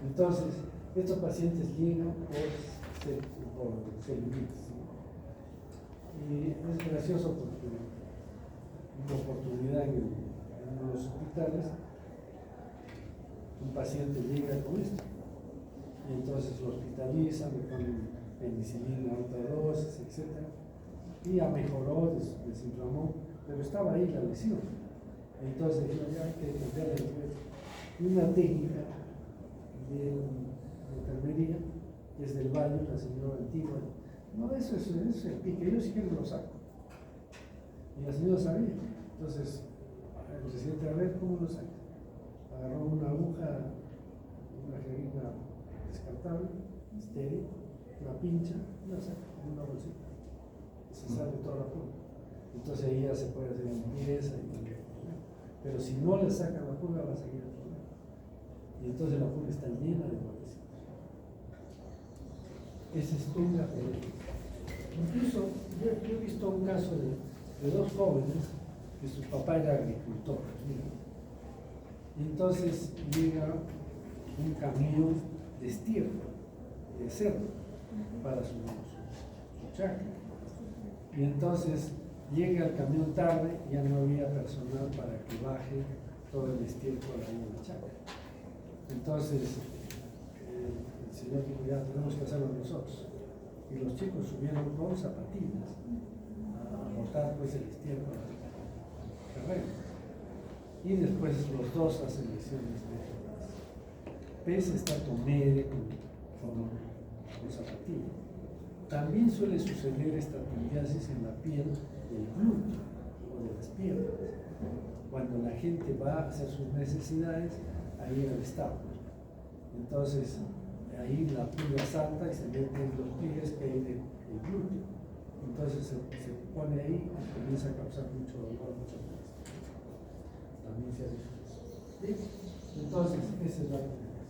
Entonces, estos pacientes llegan por celulitis, ¿no? Y es gracioso porque una oportunidad en los hospitales, un paciente llega con esto y entonces lo hospitalizan, le ponen penicilina alta dosis, etc. Y ya mejoró, desinflamó, pero estaba ahí la lesión. Entonces dijeron, ya hay que cambiar el antibiótico. Y una técnica de enfermería, que es del baño, la señora antigua, no, eso es el pique, yo sí que lo saco. Y la señora sabía. Entonces, el residente, a ver, ¿cómo lo saca? Agarró una aguja, una jeringa descartable, estéril, la pincha y la saca en una bolsita. Y se sale toda la pulga. Entonces ahí ya se puede hacer limpieza y todo. Pero si no le sacan la pulga, va a seguir el problema. Y entonces la pulga está llena de huevecitos. Ese es un gato. Incluso yo he visto un caso de dos jóvenes que su papá era agricultor. Y entonces llega un camión de estiércol, de cerdo, para su chacra. Y entonces llega el camión tarde y ya no había personal para que baje todo el estiércol ahí en la chacra. Entonces el señor dijo, ya tenemos que hacerlo nosotros. Y los chicos subieron con zapatillas a botar pues el estiércol al terreno. Y después los dos hacen lesiones médicas. Pese está tomere con zapatilla. También suele suceder esta toniasis en la piel del glúteo o de las piernas. Cuando la gente va a hacer sus necesidades, ahí en el establo. Entonces, ahí la pulga salta y se mete en los pliegues que hay del glúteo. Entonces se pone ahí y comienza a causar mucho dolor, mucho molestia. También se hace eso. ¿Sí? Entonces, esa es la primera.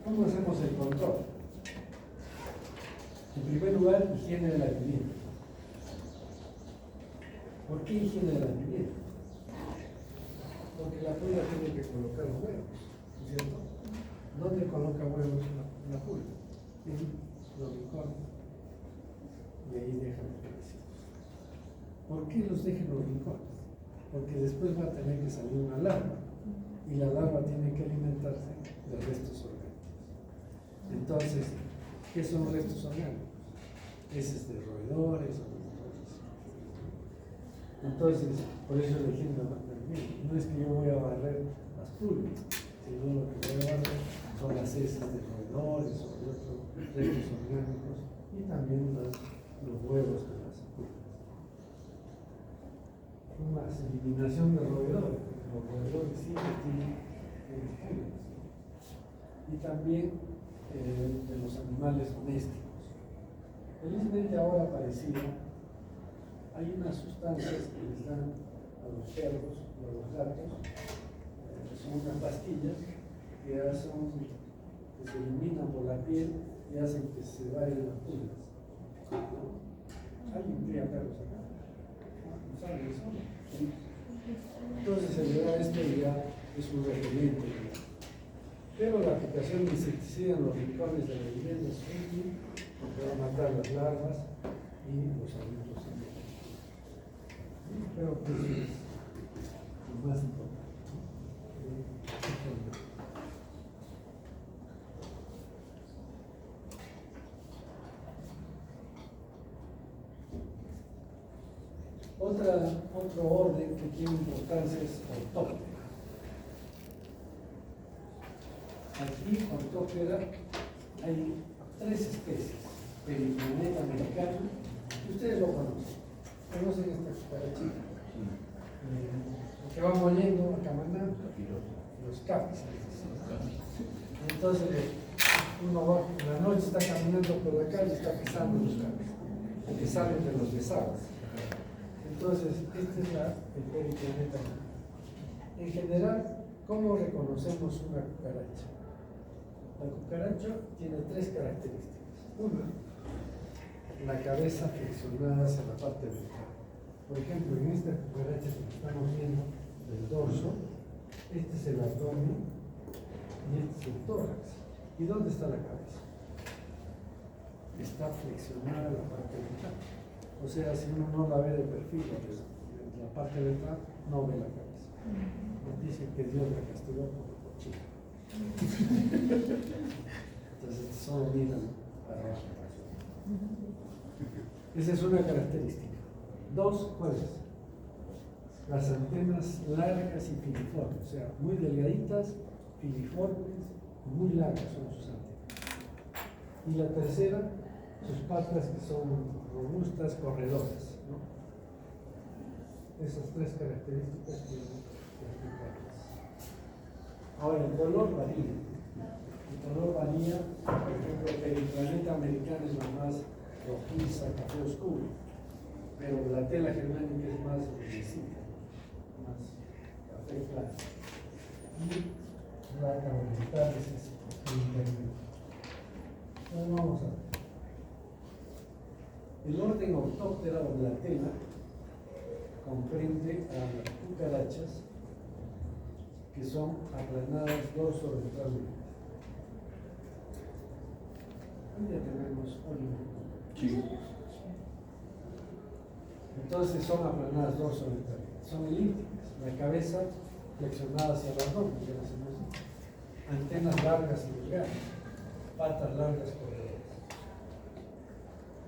¿Cómo hacemos el control? En primer lugar, higiene de la vivienda. ¿Por qué higiene de la vivienda? Porque la pulga tiene que colocar los huevos, ¿no es cierto? ¿Dónde coloca huevos la pulga? En los rincones. Y ahí deja los huevecitos. ¿Por qué los deja en los rincones? Porque después va a tener que salir una larva. Y la larva tiene que alimentarse de restos orgánicos. Entonces, ¿qué son restos orgánicos? Heces de roedores o de cosas. Entonces, por eso le dije, no es que yo voy a barrer las pulgas, sino lo que voy a barrer son las heces de roedores o de otros restos orgánicos y también los huevos de las pulgas. Más eliminación de roedores, porque los roedores siempre tienen pulgas. Y también de los animales domésticos. Felizmente ahora aparecido, hay unas sustancias que les dan a los perros o a los gatos, son unas pastillas que se eliminan por la piel y hacen que se vayan las pulgas. ¿Alguien cría perros acá? ¿No saben eso? ¿Sí? Entonces se le da esto y ya es un referente. Pero la aplicación de insecticida en los rincones de la vivienda es útil porque va a matar las larvas y los adultos también. Pero pues es lo más importante. Otro orden que tiene importancia es ortóptera. Aquí, ortóptera, hay 3 especies. Periplaneta americano, y ustedes lo conocen esta cucarachita, que va moliendo, acamanando, los capis. Entonces, uno va, en la noche está caminando por la calle y está pisando los capis, que salen de los desagües. Entonces, esta es el periplaneta americano. En general, ¿cómo reconocemos una cucaracha? La cucaracha tiene 3 características. Una, la cabeza flexionada hacia la parte ventral. Por ejemplo, en esta cucaracha que estamos viendo del dorso, este es el abdomen y este es el tórax. ¿Y dónde está la cabeza? Está flexionada la parte ventral. O sea, si uno no la ve de perfil, de la parte ventral, no ve la cabeza. Nos dicen que Dios la castigó por cochina. Entonces, solo miran para abajo. Esa es una característica. Dos, ¿cuál es? Las antenas largas y filiformes, o sea, muy delgaditas, filiformes, muy largas son sus antenas. Y la tercera, sus patas que son robustas, corredoras, ¿no? Esas tres características tienen las cucarachas. Ahora, el color varía. El color varía, por ejemplo, el planeta americano es la más rojiza, café oscuro, pero la tela germánica es más rojecita, más café claro. Y la oriental es el intermedio. Entonces vamos a ver. El orden Orthoptera o la tela comprende a las cucarachas que son aplanadas dorso-ventralmente. Ya tenemos Sí. Entonces son aplanadas dorso-ventralmente. Son elípticas, la cabeza flexionada hacia el abdomen, ya las hemos dicho. Antenas largas y delgadas, patas largas corredoras.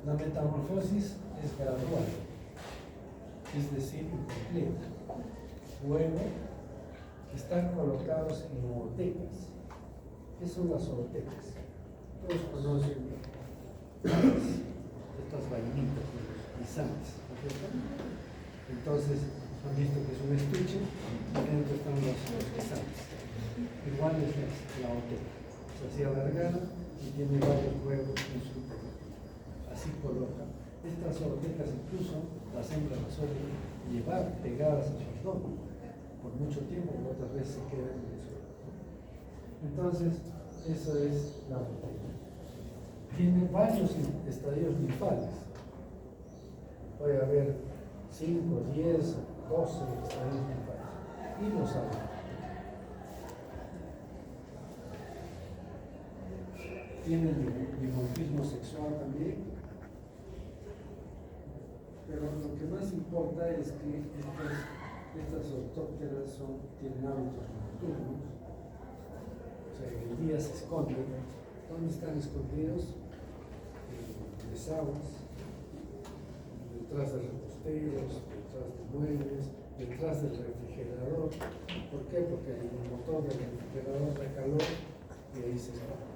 La metamorfosis es gradual, es decir, incompleta. Luego, están colocados en ootecas. ¿Qué son las ootecas? Todos conocen estas vainitas, los guisantes, ¿no es cierto? Entonces, han visto que es un estuche, y dentro están los guisantes. Igual es la oteca, se así alargada y tiene varios huevos en su interior. Así coloca. Estas otecas incluso las hembras las suelen llevar pegadas a su abdomen por mucho tiempo, pero otras veces se quedan en el suelo. Entonces, eso es la oteca. Tiene varios estadios linfales. Puede haber 5, 10, 12 estadios linfales. Y los hay. Tiene dimorfismo sexual también. Pero lo que más importa es que estas ortópteras tienen hábitos nocturnos. O sea, en el día se esconden. ¿Dónde están escondidos? En aguas, detrás de reposteros, detrás de muebles, detrás del refrigerador. ¿Por qué? Porque el motor del refrigerador da calor y ahí se esconde.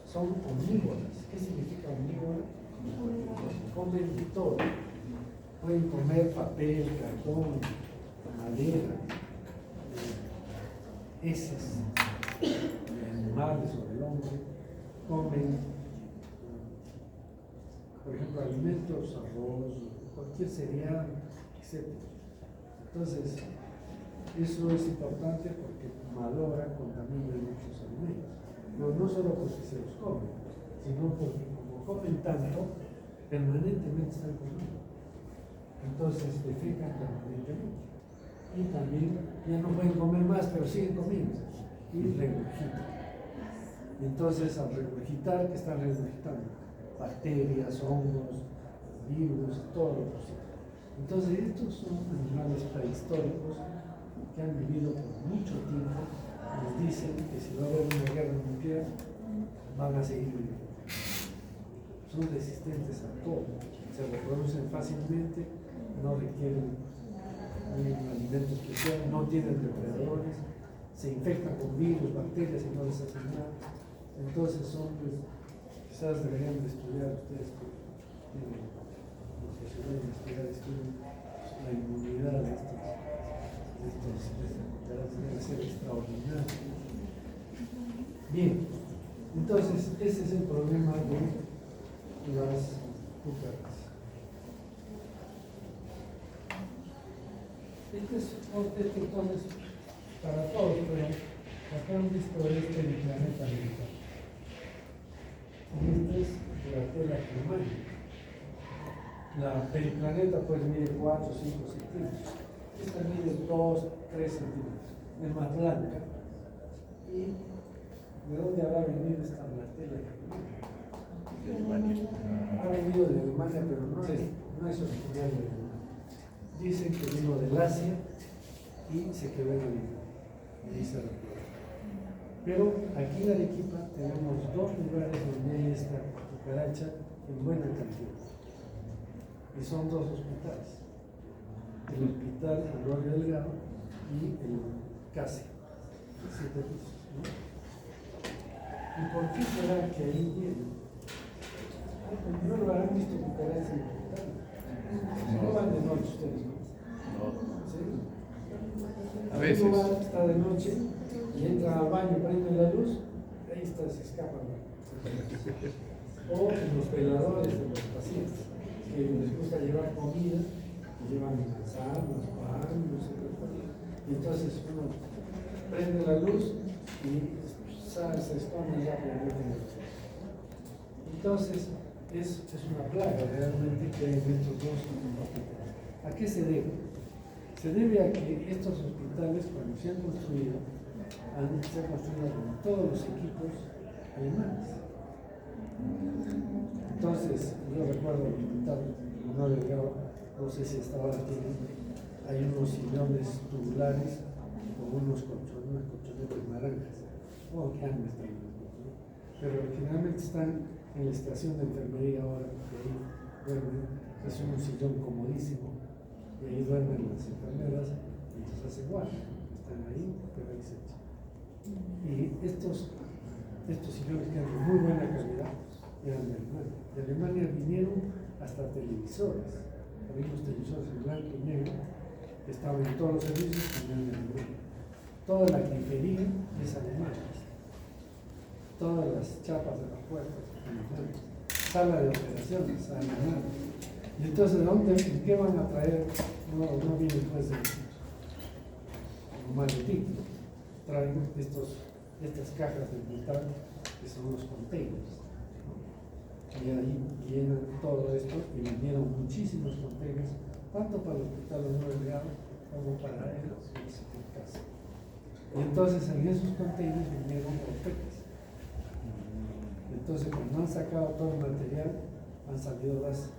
Son omnívoras. ¿Qué significa omnívora? Comen de todo. Pueden comer papel, cartón, madera, heces de animales o del hombre. Comen, por ejemplo, alimentos, arroz, cualquier cereal, etc. Entonces, eso es importante porque malora, contamina muchos alimentos. Pero no solo porque se los comen, sino porque como comen tanto, permanentemente están comiendo. Entonces defecan permanentemente. Y también ya no pueden comer más, pero siguen comiendo. Y regurgitan. Entonces al regurgitar, ¿qué están regurgitando? Bacterias, hongos, virus, todo lo posible. Entonces estos son animales prehistóricos que han vivido por mucho tiempo. Nos dicen que si va a haber una guerra nuclear, van a seguir viviendo. Son resistentes a todo, se reproducen fácilmente, no requieren un alimento especial, no tienen depredadores, se infectan con virus, bacterias y no les hacen nada. Entonces son, quizás deberían de estudiar ustedes que tienen la posibilidad de estudiar la inmunidad de estas cucarachas, debe ser extraordinaria. Bien, entonces ese es el problema de las cucarachas. Este entonces para todos, pero acá han visto del planeta americano. Y este es la tela germánica. La periplaneta pues mide 4 o 5 centímetros. Esta mide 2, 3 centímetros. Es más blanca. ¿Y de dónde habrá venido esta tela germánica? De Alemania. Ha venido de Alemania, pero no es original de Alemania. Dicen que vino del Asia y se quedó en Alemania. Y ahí se recuerda. Pero aquí en Arequipa tenemos 2 lugares donde hay esta cucaracha en buena cantidad. Y son 2 hospitales. El hospital Gloria Delgado y el CASE, 7 pisos, ¿no? ¿Y por qué será que ahí vienen? No lo habrán visto cucarachas en el hospital. No van de noche ustedes, ¿no? ¿Sí? A veces. Uno va, está de noche y entra al baño, prende la luz, ahí está, se escapan. O en los veladores de los pacientes, que les gusta llevar comida, llevan manzanas, pan, no sé qué cosa. Y entonces uno prende la luz y se esconde rápidamente en el hospital. Entonces, es una plaga realmente que hay en estos 2 hospitales. ¿A qué se debe? Se debe a que estos hospitales, cuando se han construido con todos los equipos alemanes. Entonces, yo recuerdo el hospital Manuel Delgado, no sé si hasta ahora hay unos sillones tubulares con unas colchonetas naranjas, o que han estado, pero generalmente están en la estación de enfermería ahora, porque ahí duermen, es un sillón comodísimo, y ahí duermen las enfermeras, y entonces hacen guardia, están ahí, pero ahí se echan. Y estos sillones que eran de muy buena calidad, eran de Alemania. De Alemania vinieron hasta televisores, había unos televisores en blanco y negro, que estaban en todos los servicios, y venían de Alemania. Toda la grifería es alemana. Todas las chapas de las puertas, sala de operaciones, alemana. Y entonces, ¿en qué van a traer? No vienen pues de un maletín. Traen estas cajas de metal que son los containers. Y ahí llenan todo esto y vinieron muchísimos containers, tanto para el hospital Manuel Delgado como para el casa. Y entonces en esos containers vinieron orteques. Entonces, cuando han sacado todo el material, han salido las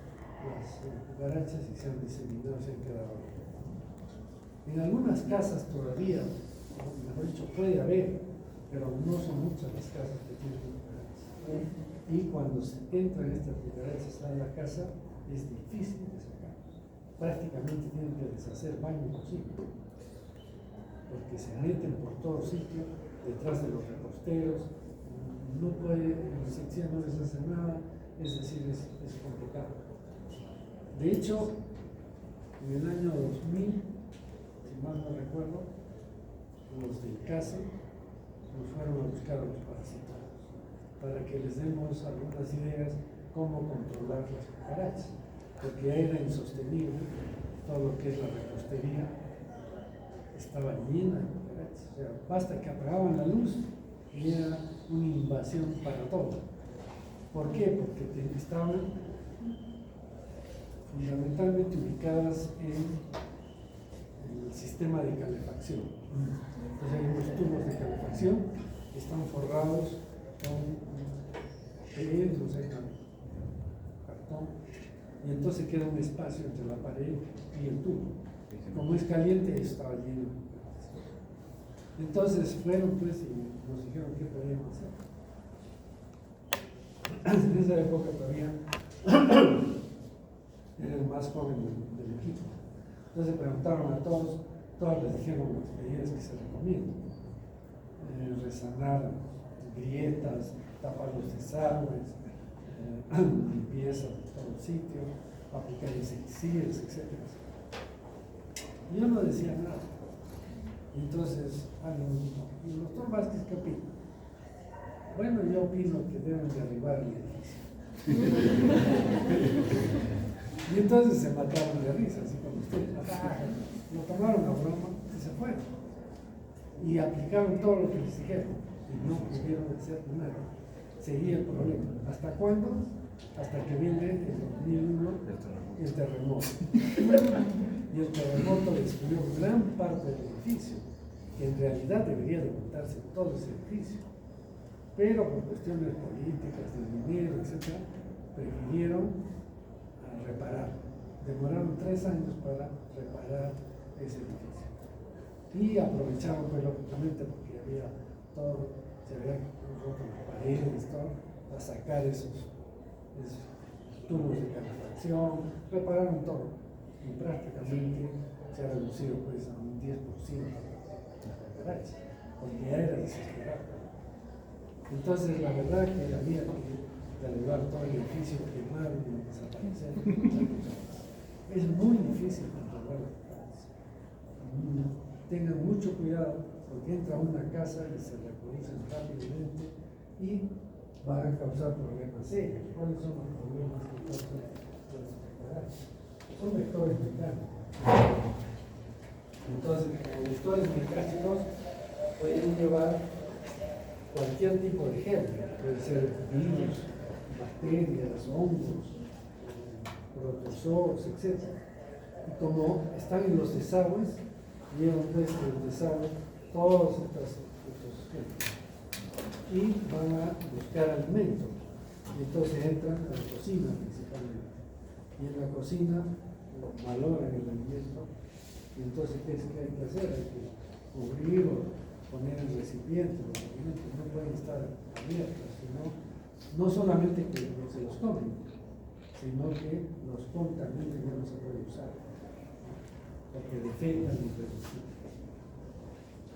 cucarachas y se han diseminado, se han quedado. En algunas casas todavía, mejor dicho, puede haber, pero no son muchas las casas que tienen cucarachas. Y cuando se entran estas cucarachas a la casa, es difícil de sacarlos. Prácticamente tienen que deshacer baño y cocina, porque se meten por todo sitio, detrás de los reposteros. No puede, la insecticida no les hace nada, es decir, es complicado. De hecho, en el año 2000, si mal no recuerdo, los del CASE nos fueron a buscar a los parasitarios para que les demos algunas ideas cómo controlar las cucarachas, porque era insostenible todo lo que es la repostería, estaba llena de cucarachas. O sea, basta que apagaban la luz y era una invasión para todo. ¿Por qué? Porque estaban fundamentalmente ubicadas en el sistema de calefacción. Entonces hay unos tubos de calefacción que están forrados con PE, no sé, cartón, y entonces queda un espacio entre la pared y el tubo. Como es caliente, estaba lleno. Entonces fueron pues y nos dijeron qué podíamos hacer. En esa época todavía era el más joven del equipo. Entonces preguntaron a todos les dijeron las medidas que se recomiendan. Resanar grietas, tapar los desagües, limpieza de todo el sitio, aplicar insecticidas, etc. Yo no decía nada. Entonces, alguien dijo, ¿y el doctor Vázquez qué opina? Bueno, yo opino que deben derribar el edificio. Y entonces se mataron de risa, así como ustedes. Lo tomaron a broma y se fueron. Y aplicaron todo lo que les dijeron. Y no pudieron hacer nada. Seguía el problema. ¿Hasta cuándo? hasta que viene el 2001 el terremoto. Y el terremoto destruyó gran parte del edificio, que en realidad debería de montarse todo ese edificio. Pero por cuestiones políticas, de dinero, etc., prefirieron reparar. Demoraron 3 años para reparar ese edificio. Y aprovecharon, pues, lógicamente, porque había todo, se habían roto las paredes, todo, a sacar esos tubos de calefacción, repararon todo. Y prácticamente se ha reducido, pues, a un 10% la temperatura, porque ya era desesperado. Entonces, la verdad que había que derribar todo el edificio, quemar y desaparecer. Es muy difícil controlar las plagas. Tengan mucho cuidado, porque entra a una casa y se reproducen rápidamente y van a causar problemas serios. ¿Cuáles son los problemas que causan las enfermedades? Son vectores mecánicos. Entonces, los vectores mecánicos pueden llevar cualquier tipo de germen, puede ser virus, bacterias, hongos, protozoos, etc. Y como están en los desagües, llevan pues el desagüe todos estos germes y van a buscar alimento. Y entonces entran a la cocina principalmente. Y en la cocina valoran el alimento. Y entonces, ¿qué es que hay que hacer? Hay que cubrirlo, poner en recipiente, los alimentos no pueden estar abiertos, sino no solamente que no se los comen, sino que los contaminan y ya no se puede usar, porque defectan y reducen.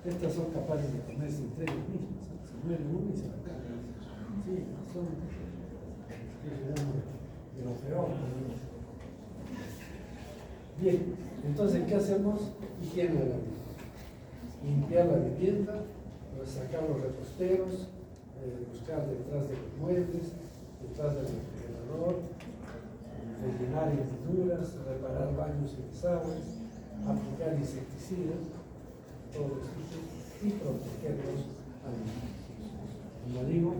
Estas son capaces de comerse entre ellos mismos, se mueren uno y se la cargan. Sí, son de lo peor. Bien, entonces, ¿qué hacemos? Higiene de la vida. Limpiar la vivienda, sacar los reposteros, buscar detrás de los muebles, detrás del refrigerador, rellenar hendiduras, reparar baños y desagües, aplicar insecticidas, todo esto, y proteger los alimentos. Como digo,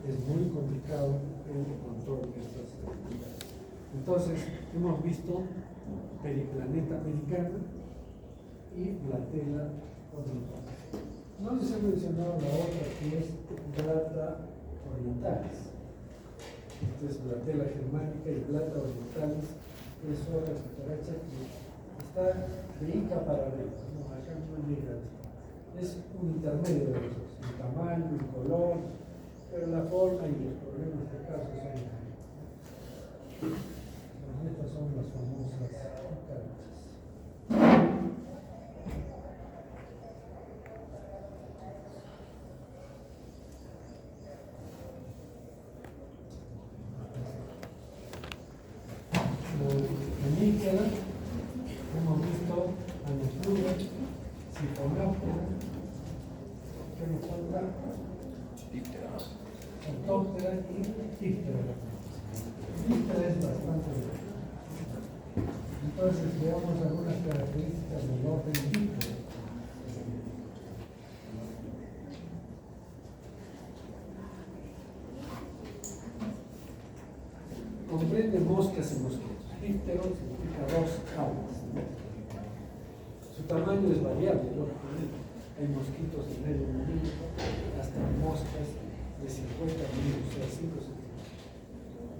es muy complicado el control de estas actividades. Entonces, hemos visto Periplaneta americana y Blatela oriental. No les he mencionado la otra que es Blata orientalis. Entonces, Blatela germánica y Blata orientalis es otra cucaracha que está de Ica para arriba, no, acá no llega. Es un intermedio de los dos, en tamaño, en color, pero la forma y los problemas que causa son diferentes. Estas son las famosas cucarachas. Aníquela, hemos visto Anopluga, Siphonoptera, ¿qué nos falta? Ortóptera y Díptera. Díptera es bastante bien. Entonces veamos algunas características del orden Díptera. Comprende moscas y mosquitos. Díptero significa 2 aves. Su tamaño es variable, lógicamente. Hay mosquitos de medio milímetro hasta moscas de 50 milímetros, o sea, 5 centímetros.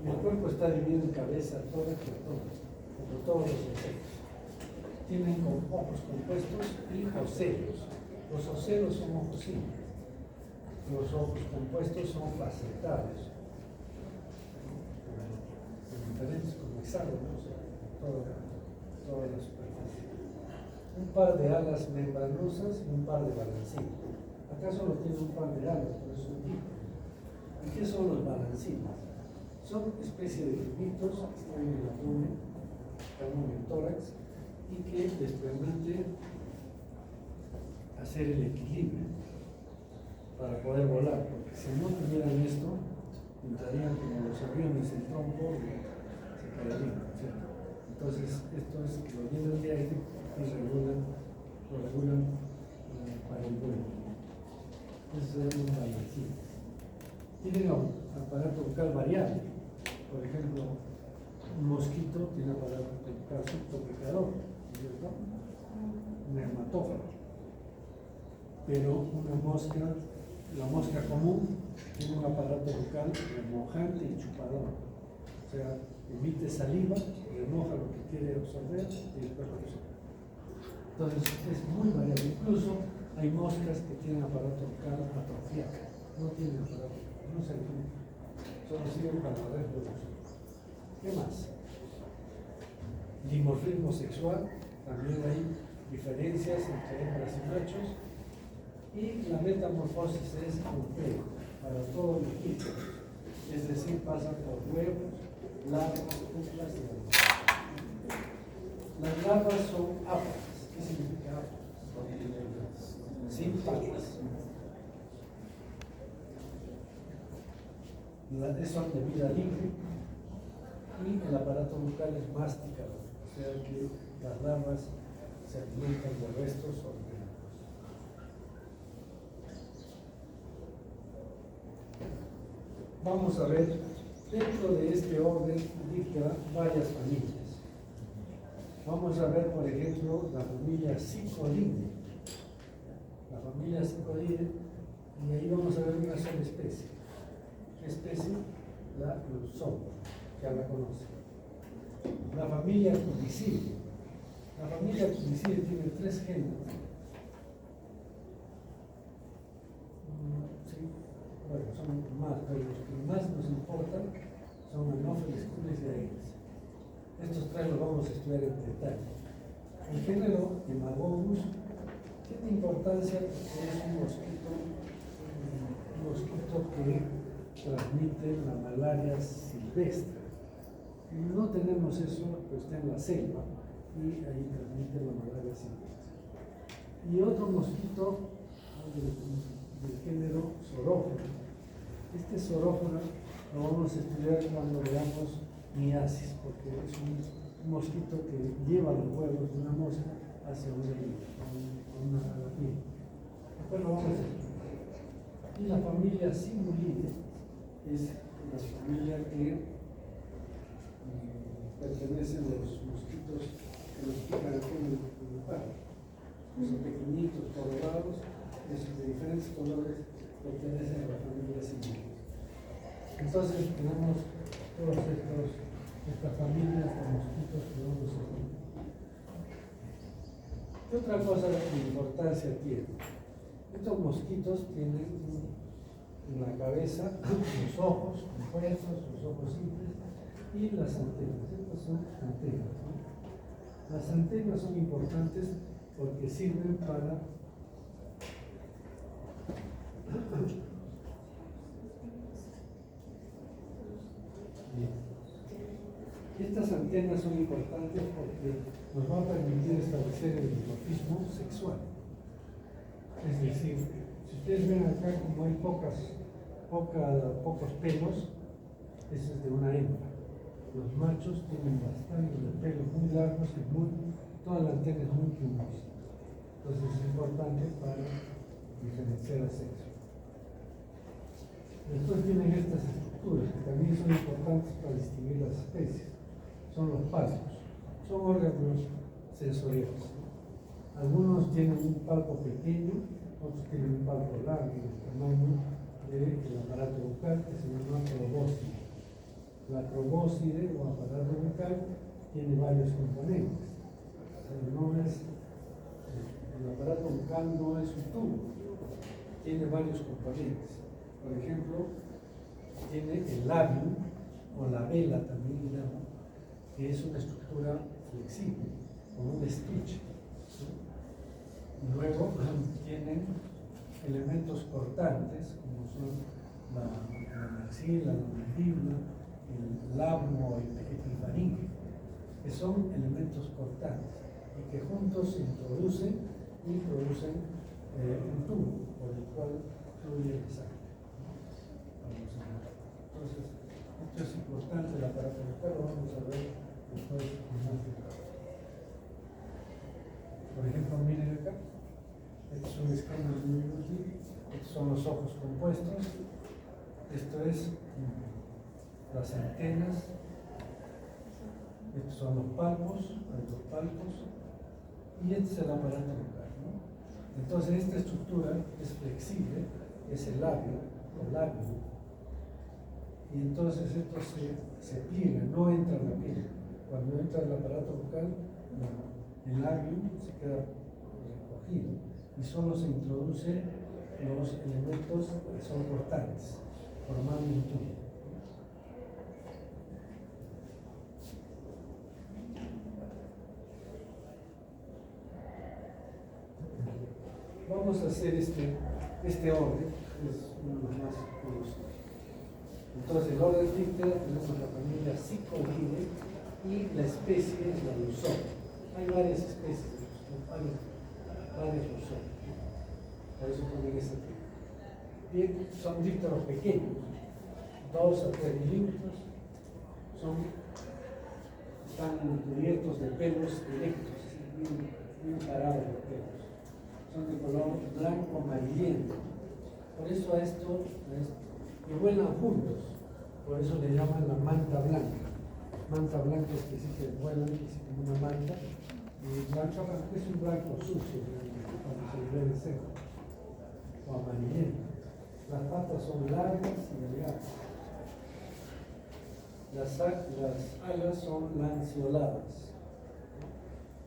El cuerpo está dividido en cabeza, tórax y abdomen, como todos los insectos. Tienen ojos compuestos y ocelos. Los ocelos son ojos simples. Los ojos compuestos son facetados. Diferentes como hexágonos, toda la superficie. Un par de alas membranosas y un par de balancines. Acá solo tiene un par de alas, por eso digo. ¿Y qué son los balancines? Son especie de tubitos que están en el abdomen, en el tórax, y que les permite hacer el equilibrio para poder volar, porque si no tuvieran esto, entrarían como los aviones en trompo y se caerían, ¿cierto? Entonces, esto es que lo llenan de aire y lo regulan para el vuelo. Eso se llama un balancín. Tienen un aparato vocal variable. Por ejemplo, un mosquito tiene aparato picador, ¿cierto? Un hematófago. Pero una mosca, la mosca común, tiene un aparato bucal remojante y chupador. O sea, emite saliva, remoja lo que quiere absorber y después lo absorbe. Entonces es muy variable. Incluso hay moscas que tienen aparato bucal atrofiado. No tienen aparato bucal, no se alimentan. Solo sirven para la reproducción. ¿Qué más? Dimorfismo sexual, también hay diferencias entre hembras y machos. Y la metamorfosis es completa para todos los tipos, es decir, pasa por huevos, larvas, pupas y larvas. Las larvas son ápatas. ¿Qué significa ápatas? Sin patas. Son de vida libre y el aparato bucal es masticador, o sea que las larvas se alimentan de restos orgánicos. Vamos a ver, dentro de este orden dicta varias familias. Vamos a ver, por ejemplo, la familia Cichlidae. La familia Cichlidae, y ahí vamos a ver una sola especie. ¿Qué especie? La Lusoma, ya la conocen. La familia Cuticidae. La familia Cuticidae tiene 3 géneros. Bueno, son más, pero los que más nos importan son Anopheles, Cules y Aedes. Estos 3 los vamos a estudiar en detalle. El género Hemagogus tiene importancia porque es un mosquito que transmite la malaria silvestre. No tenemos eso, pero está en la selva y ahí transmite la malaria silvestre. Y otro mosquito del género Zorófora. Este Zorófora lo vamos a estudiar cuando veamos miasis, porque es un mosquito que lleva los huevos de una mosca hacia una piel. Después lo vamos a estudiar. Y la familia Simulidae es la familia que pertenece a los mosquitos que nos pican aquí en el palo. Son pequeñitos, colorados, de diferentes colores, pertenecen a la familia Simulidae. Entonces tenemos todos estas familias de mosquitos que vamos a ver. ¿Qué otra cosa de importancia tiene? Estos mosquitos tienen en la cabeza los ojos compuestos, los ojos simples y las antenas. Estas son antenas, ¿no? Las antenas son importantes porque sirven para estas antenas son importantes porque nos va a permitir establecer el dimorfismo sexual. Es decir, si ustedes ven acá como hay pocos pelos, eso es de una hembra. Los machos tienen bastante de pelos muy largos y toda la antena es muy plumosa. Entonces es importante para diferenciar el sexo. Después tienen estas estructuras que también son importantes para distinguir las especies. Son los palpos, son órganos sensoriales. Algunos tienen un palpo pequeño, otros tienen un palpo largo, del tamaño del aparato bucal, que se llama probóscide. La probóscide o aparato bucal tiene varios componentes. El aparato bucal no es un tubo, tiene varios componentes. Por ejemplo, tiene el labio o la vela también le llaman, que es una estructura flexible, como un estuche. Luego tienen elementos cortantes, como son la maxila, la mandíbula, el labio, el epifaringe, que son elementos cortantes y que juntos se introducen y producen un tubo por el cual fluye la sangre. Entonces, esto es importante, el aparato bucal lo vamos a ver después con más detalle. Por ejemplo, miren acá, este es un esquema muy útil, estos son los ojos compuestos, esto es las antenas, estos son los palpos, hay dos palpos, y este es el aparato vocal, ¿no? Entonces esta estructura es flexible, es el labio, o labio, y entonces esto se pliega, no entra en la piel. Cuando entra el aparato vocal, el labio se queda recogido y solo se introduce los elementos que son cortantes, formando un tubo. Vamos a hacer este orden, que es uno de los más conocidos. Entonces, el orden Richter tenemos la familia Psicoidae y la especie es la Lusón. Hay varias especies, varias Lusón. Por eso ponen ese tipo. Bien, son dípteros pequeños, 2 a 3 milímetros, están cubiertos de pelos erectos, bien parados los pelos. Son de color blanco amarillento. Por eso a esto y vuelan juntos, por eso le llaman la manta blanca. Manta blanca es que sí que vuelan, así como una manta, y blanca es un blanco sucio, cuando se le ve de seco, o amarillento. Las patas son largas y delgadas. Las alas son lanceoladas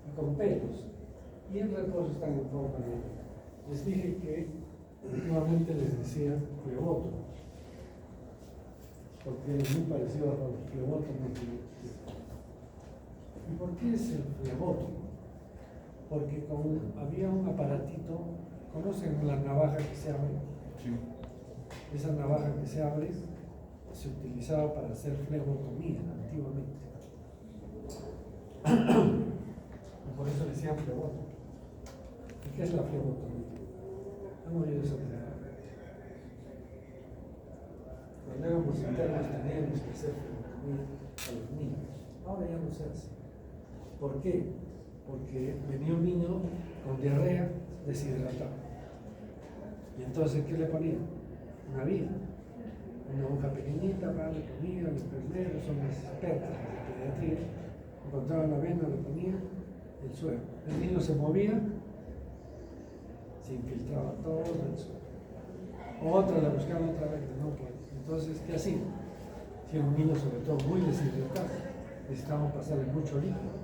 y con pelos, y en reposo están en forma de. Les dije que últimamente les decía flebótomos, porque es muy parecido a los flebótomos. ¿Y por qué es el flebótomo? Porque había un aparatito, ¿conocen la navaja que se abre? Sí. Esa navaja que se abre se utilizaba para hacer flebotomía antiguamente. Y por eso le decían flebótomo. ¿Y qué es la flebotomía? ¿Han oído esa palabra? Cuando éramos internos teníamos que hacer flebotomía a los niños. Ahora ya no se hace. ¿Por qué? Porque venía un niño con diarrea deshidratado. Y entonces, ¿qué le ponían? Una vía, una hoja pequeñita para darle comida, los enfermeros son las expertas en la pediatría, encontraban la vena, le ponían el suero. El niño se movía, se infiltraba todo el suero. Otra la buscaban otra vez, no puede. Entonces, ¿qué hacían? Si era un niño sobre todo muy deshidratado, necesitaban pasarle mucho líquido.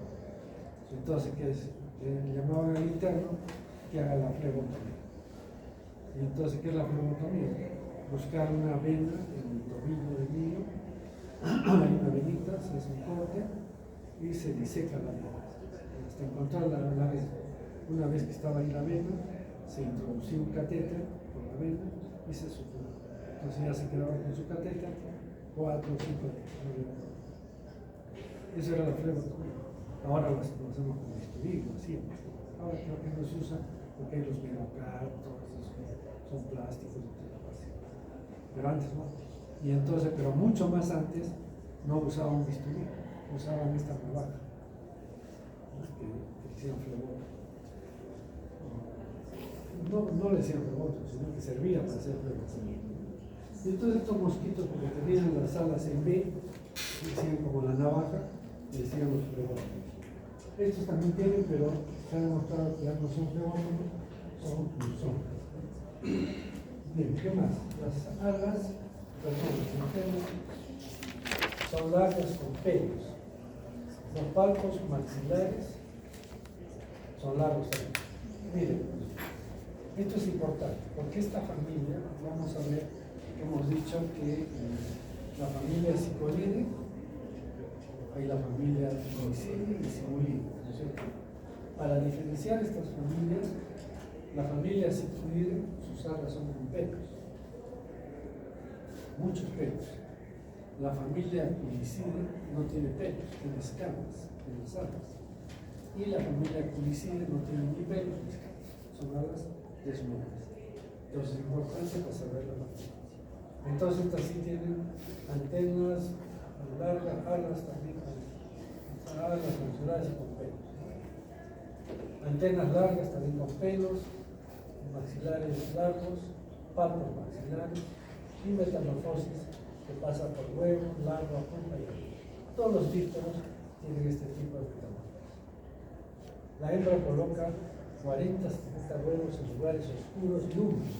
Entonces, ¿qué es? Le llamaban al interno que haga la flebotomía. Y entonces, ¿qué es la flebotomía? Buscar una vena en el tobillo del niño, hay una venita, se hace un corte y se diseca la vena hasta encontrar la vena. Una vez que estaba ahí la vena, se introducía un catéter por la vena y se suturó. Entonces ya se quedaba con su catéter 4 o 5 días. Eso era la flebotomía. Ahora lo hacemos con bisturí, lo hacíamos. Ahora creo que no se usa porque hay los menocartos, son plásticos, pero antes no. Y entonces, pero mucho más antes, no usaban bisturí, usaban esta navaja, que decían fleboto. No le decían fleboto, sino que servía para hacer fleboto. Y entonces estos mosquitos, porque tenían las alas en B, decían como la navaja, decían los flebotos. Estos también tienen, pero se ha demostrado que ya no son flebotos, son pulsones. Bien, ¿qué más? Las alas, las antenas, son largas con pelos. Los palpos maxilares son largos también. Miren, esto es importante, porque esta familia, vamos a ver, hemos dicho que la familia Psicoidae, hay la familia Homicidae y Simulidae, ¿no es cierto? Para diferenciar estas familias, la familia Psicoidae, sus alas son con pelos, muchos pelos. La familia Culicidae no tiene pelos, tiene escamas en las alas. Y la familia Culicidae no tiene ni pelos ni escamas, son alas desnudas. Entonces es importante para saber la familia. Entonces estas sí tienen antenas largas, alas también, alas lanceoladas y con pelos. Antenas largas también con pelos, maxilares largos, palpos maxilares y metamorfosis que pasa por huevo, larva, punta y algo. Todos los dípteros tienen este tipo de metamorfismo. La hembra coloca 40 70 huevos en lugares oscuros y húmedos.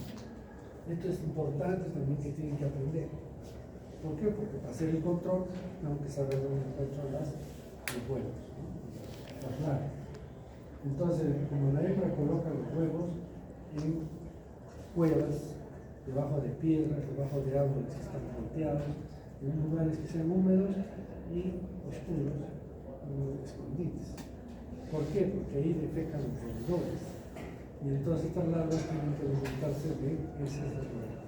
Esto es importante también que tienen que aprender. ¿Por qué? Porque para hacer el control tengo que saber dónde encuentro los huevos, ¿no? Las larvas. Entonces, como la hembra coloca los huevos en cuevas, debajo de piedras, debajo de árboles que están volteados, en lugares que sean húmedos y oscuros, escondites. ¿Por qué? Porque ahí defecan los roedores. Y entonces estas larvas tienen que alimentarse de heces de roedor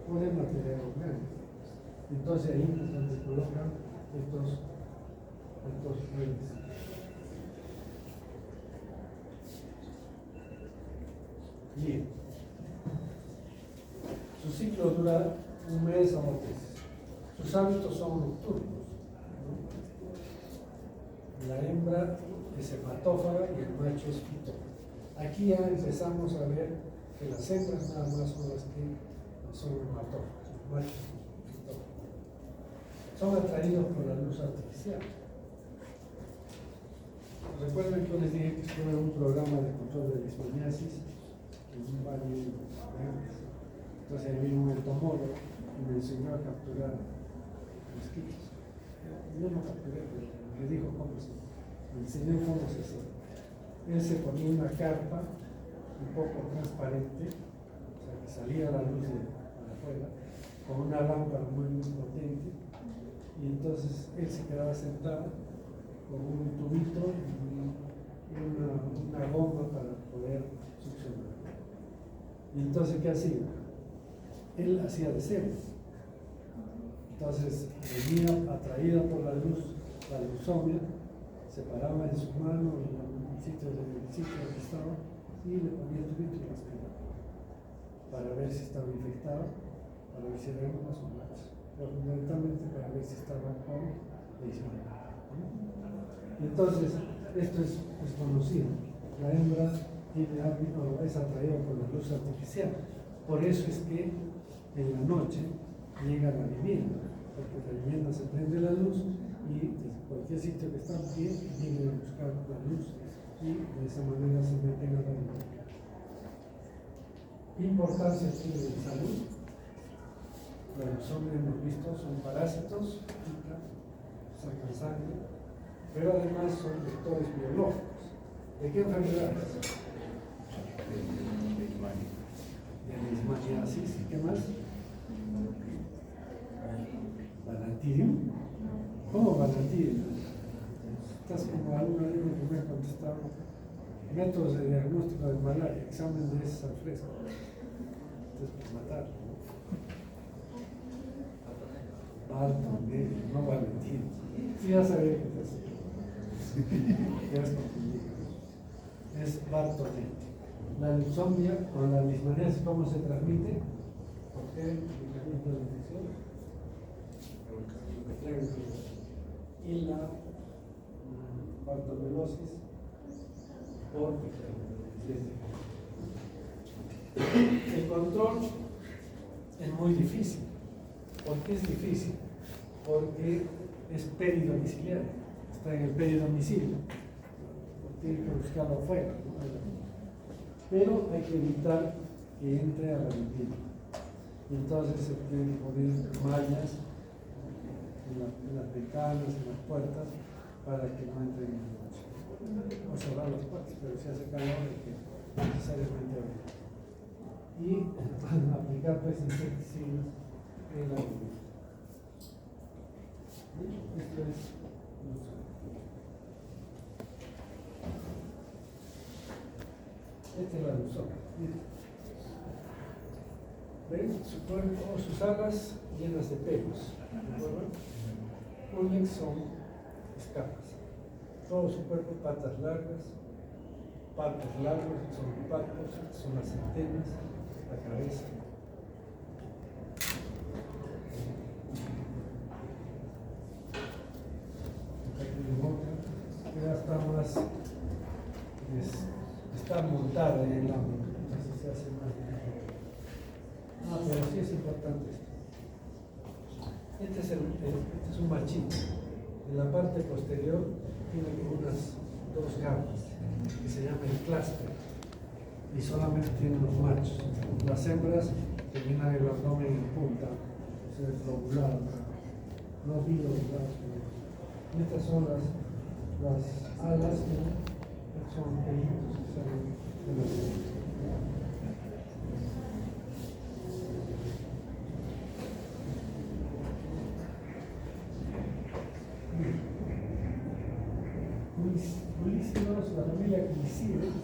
o de material orgánico. Entonces ahí es donde colocan estos redes. Bien. Su ciclo dura un mes o 2 meses. Sus hábitos son nocturnos, ¿no? La hembra es hematófaga y el macho es fitófago. Aquí ya empezamos a ver que las hembras nada más son las que son hematófagas, los machos fitófagos. Son atraídos por la luz artificial. Recuerden que yo les dije que estuve en un programa de control de leishmaniasis en un valle de Andes. Entonces ahí vino un entomólogo y me enseñó a capturar mosquitos. Yo no capturé, pero me dijo cómo se hace. Me enseñó cómo se hace. Él se ponía una carpa un poco transparente, o sea que salía la luz para afuera, con una lámpara muy potente, y entonces él se quedaba sentado con un tubito y una goma para poder succionar. Y entonces, ¿qué hacía? Él hacía deseos. Entonces venía atraída por la luzomia, se paraba en su mano en el sitio donde estaba y le ponía el tubito y lo aspiraba para ver si estaba infectado, para ver si era hembras o machos, pero fundamentalmente para ver si estaba con leishmaniasis. Y entonces, esto es conocido. La hembra tiene hábito, es atraída por la luz artificial. Por eso es que en la noche llega a la vivienda, porque la vivienda se prende la luz y desde cualquier sitio que está en pie vienen a buscar la luz y de esa manera se meten a la vivienda. Importancia aquí de salud. Los hombres hemos visto son parásitos, sacan sangre, pero además son vectores biológicos. ¿De qué enfermedades? De leishmaniasis. ¿Y qué más? Balantidium. ¿Cómo balantidium? Estás como alguna vez que me ha contestado. Métodos de diagnóstico de malaria, examen de heces al fresco. Entonces, pues matar. Bartonelli, no Valentino. Sí, ya sabía que te hace. Ya es confundido. Es Bartonelli. La leucemia o la leishmaniasis, ¿cómo se transmite? ¿Por qué mecanismo de infección? Y la bartomelosis por el control es muy difícil. ¿Por qué es difícil? Porque es peridomiciliario, está en el peridomicilio, tiene que buscarlo afuera, ¿no? Pero hay que evitar que entre a la vivienda. Y entonces se tienen que poner mallas en las ventanas, en las puertas, para que no entren en la noche. O cerrar las puertas, pero si hace calor hay que necesariamente abrir. Y aplicar pues insecticidas en la vivienda. Esto es esta es la luzona. ¿Ven? Su cuerpo, sus alas llenas de pelos. Pulex son escamas. Todo su cuerpo, patas largas, son patos, son las antenas, la cabeza. Ya está más, está montada en el agua, entonces se hace más. Pero sí es importante esto. Este es un machito. En la parte posterior tiene como unas dos capas que se llama el clúster y solamente tienen los machos. Las hembras terminan el abdomen en punta, o sea, lobulado, no bilobulado. Estas son las alas, ¿no? Son pelitos que salen de los Glicídeos, la familia Glicídeos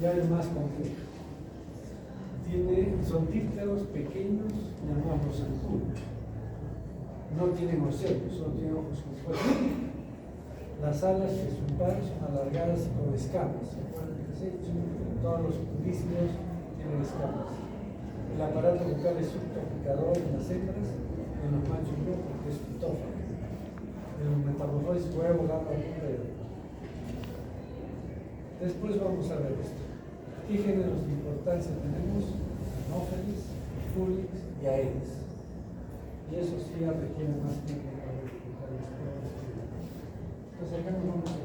ya es más compleja. Son dípteros pequeños, llamamos anculos. No tienen ocelos, solo tienen ojos compuestos. Las alas que son pares son alargadas y con escamas. ¿Se acuerdan que se ha dicho? Todos los glicídeos tienen escamas. El aparato bucal es subtopicador en las hembras, en los machos no, porque es pitófago. El metamorfosis puede volar la punta. Después vamos a ver esto. ¿Qué géneros de importancia tenemos? Anófeles, Fulix y Aedes. Y eso sí ya requiere más tiempo para explicar esto. Entonces acá nos vamos a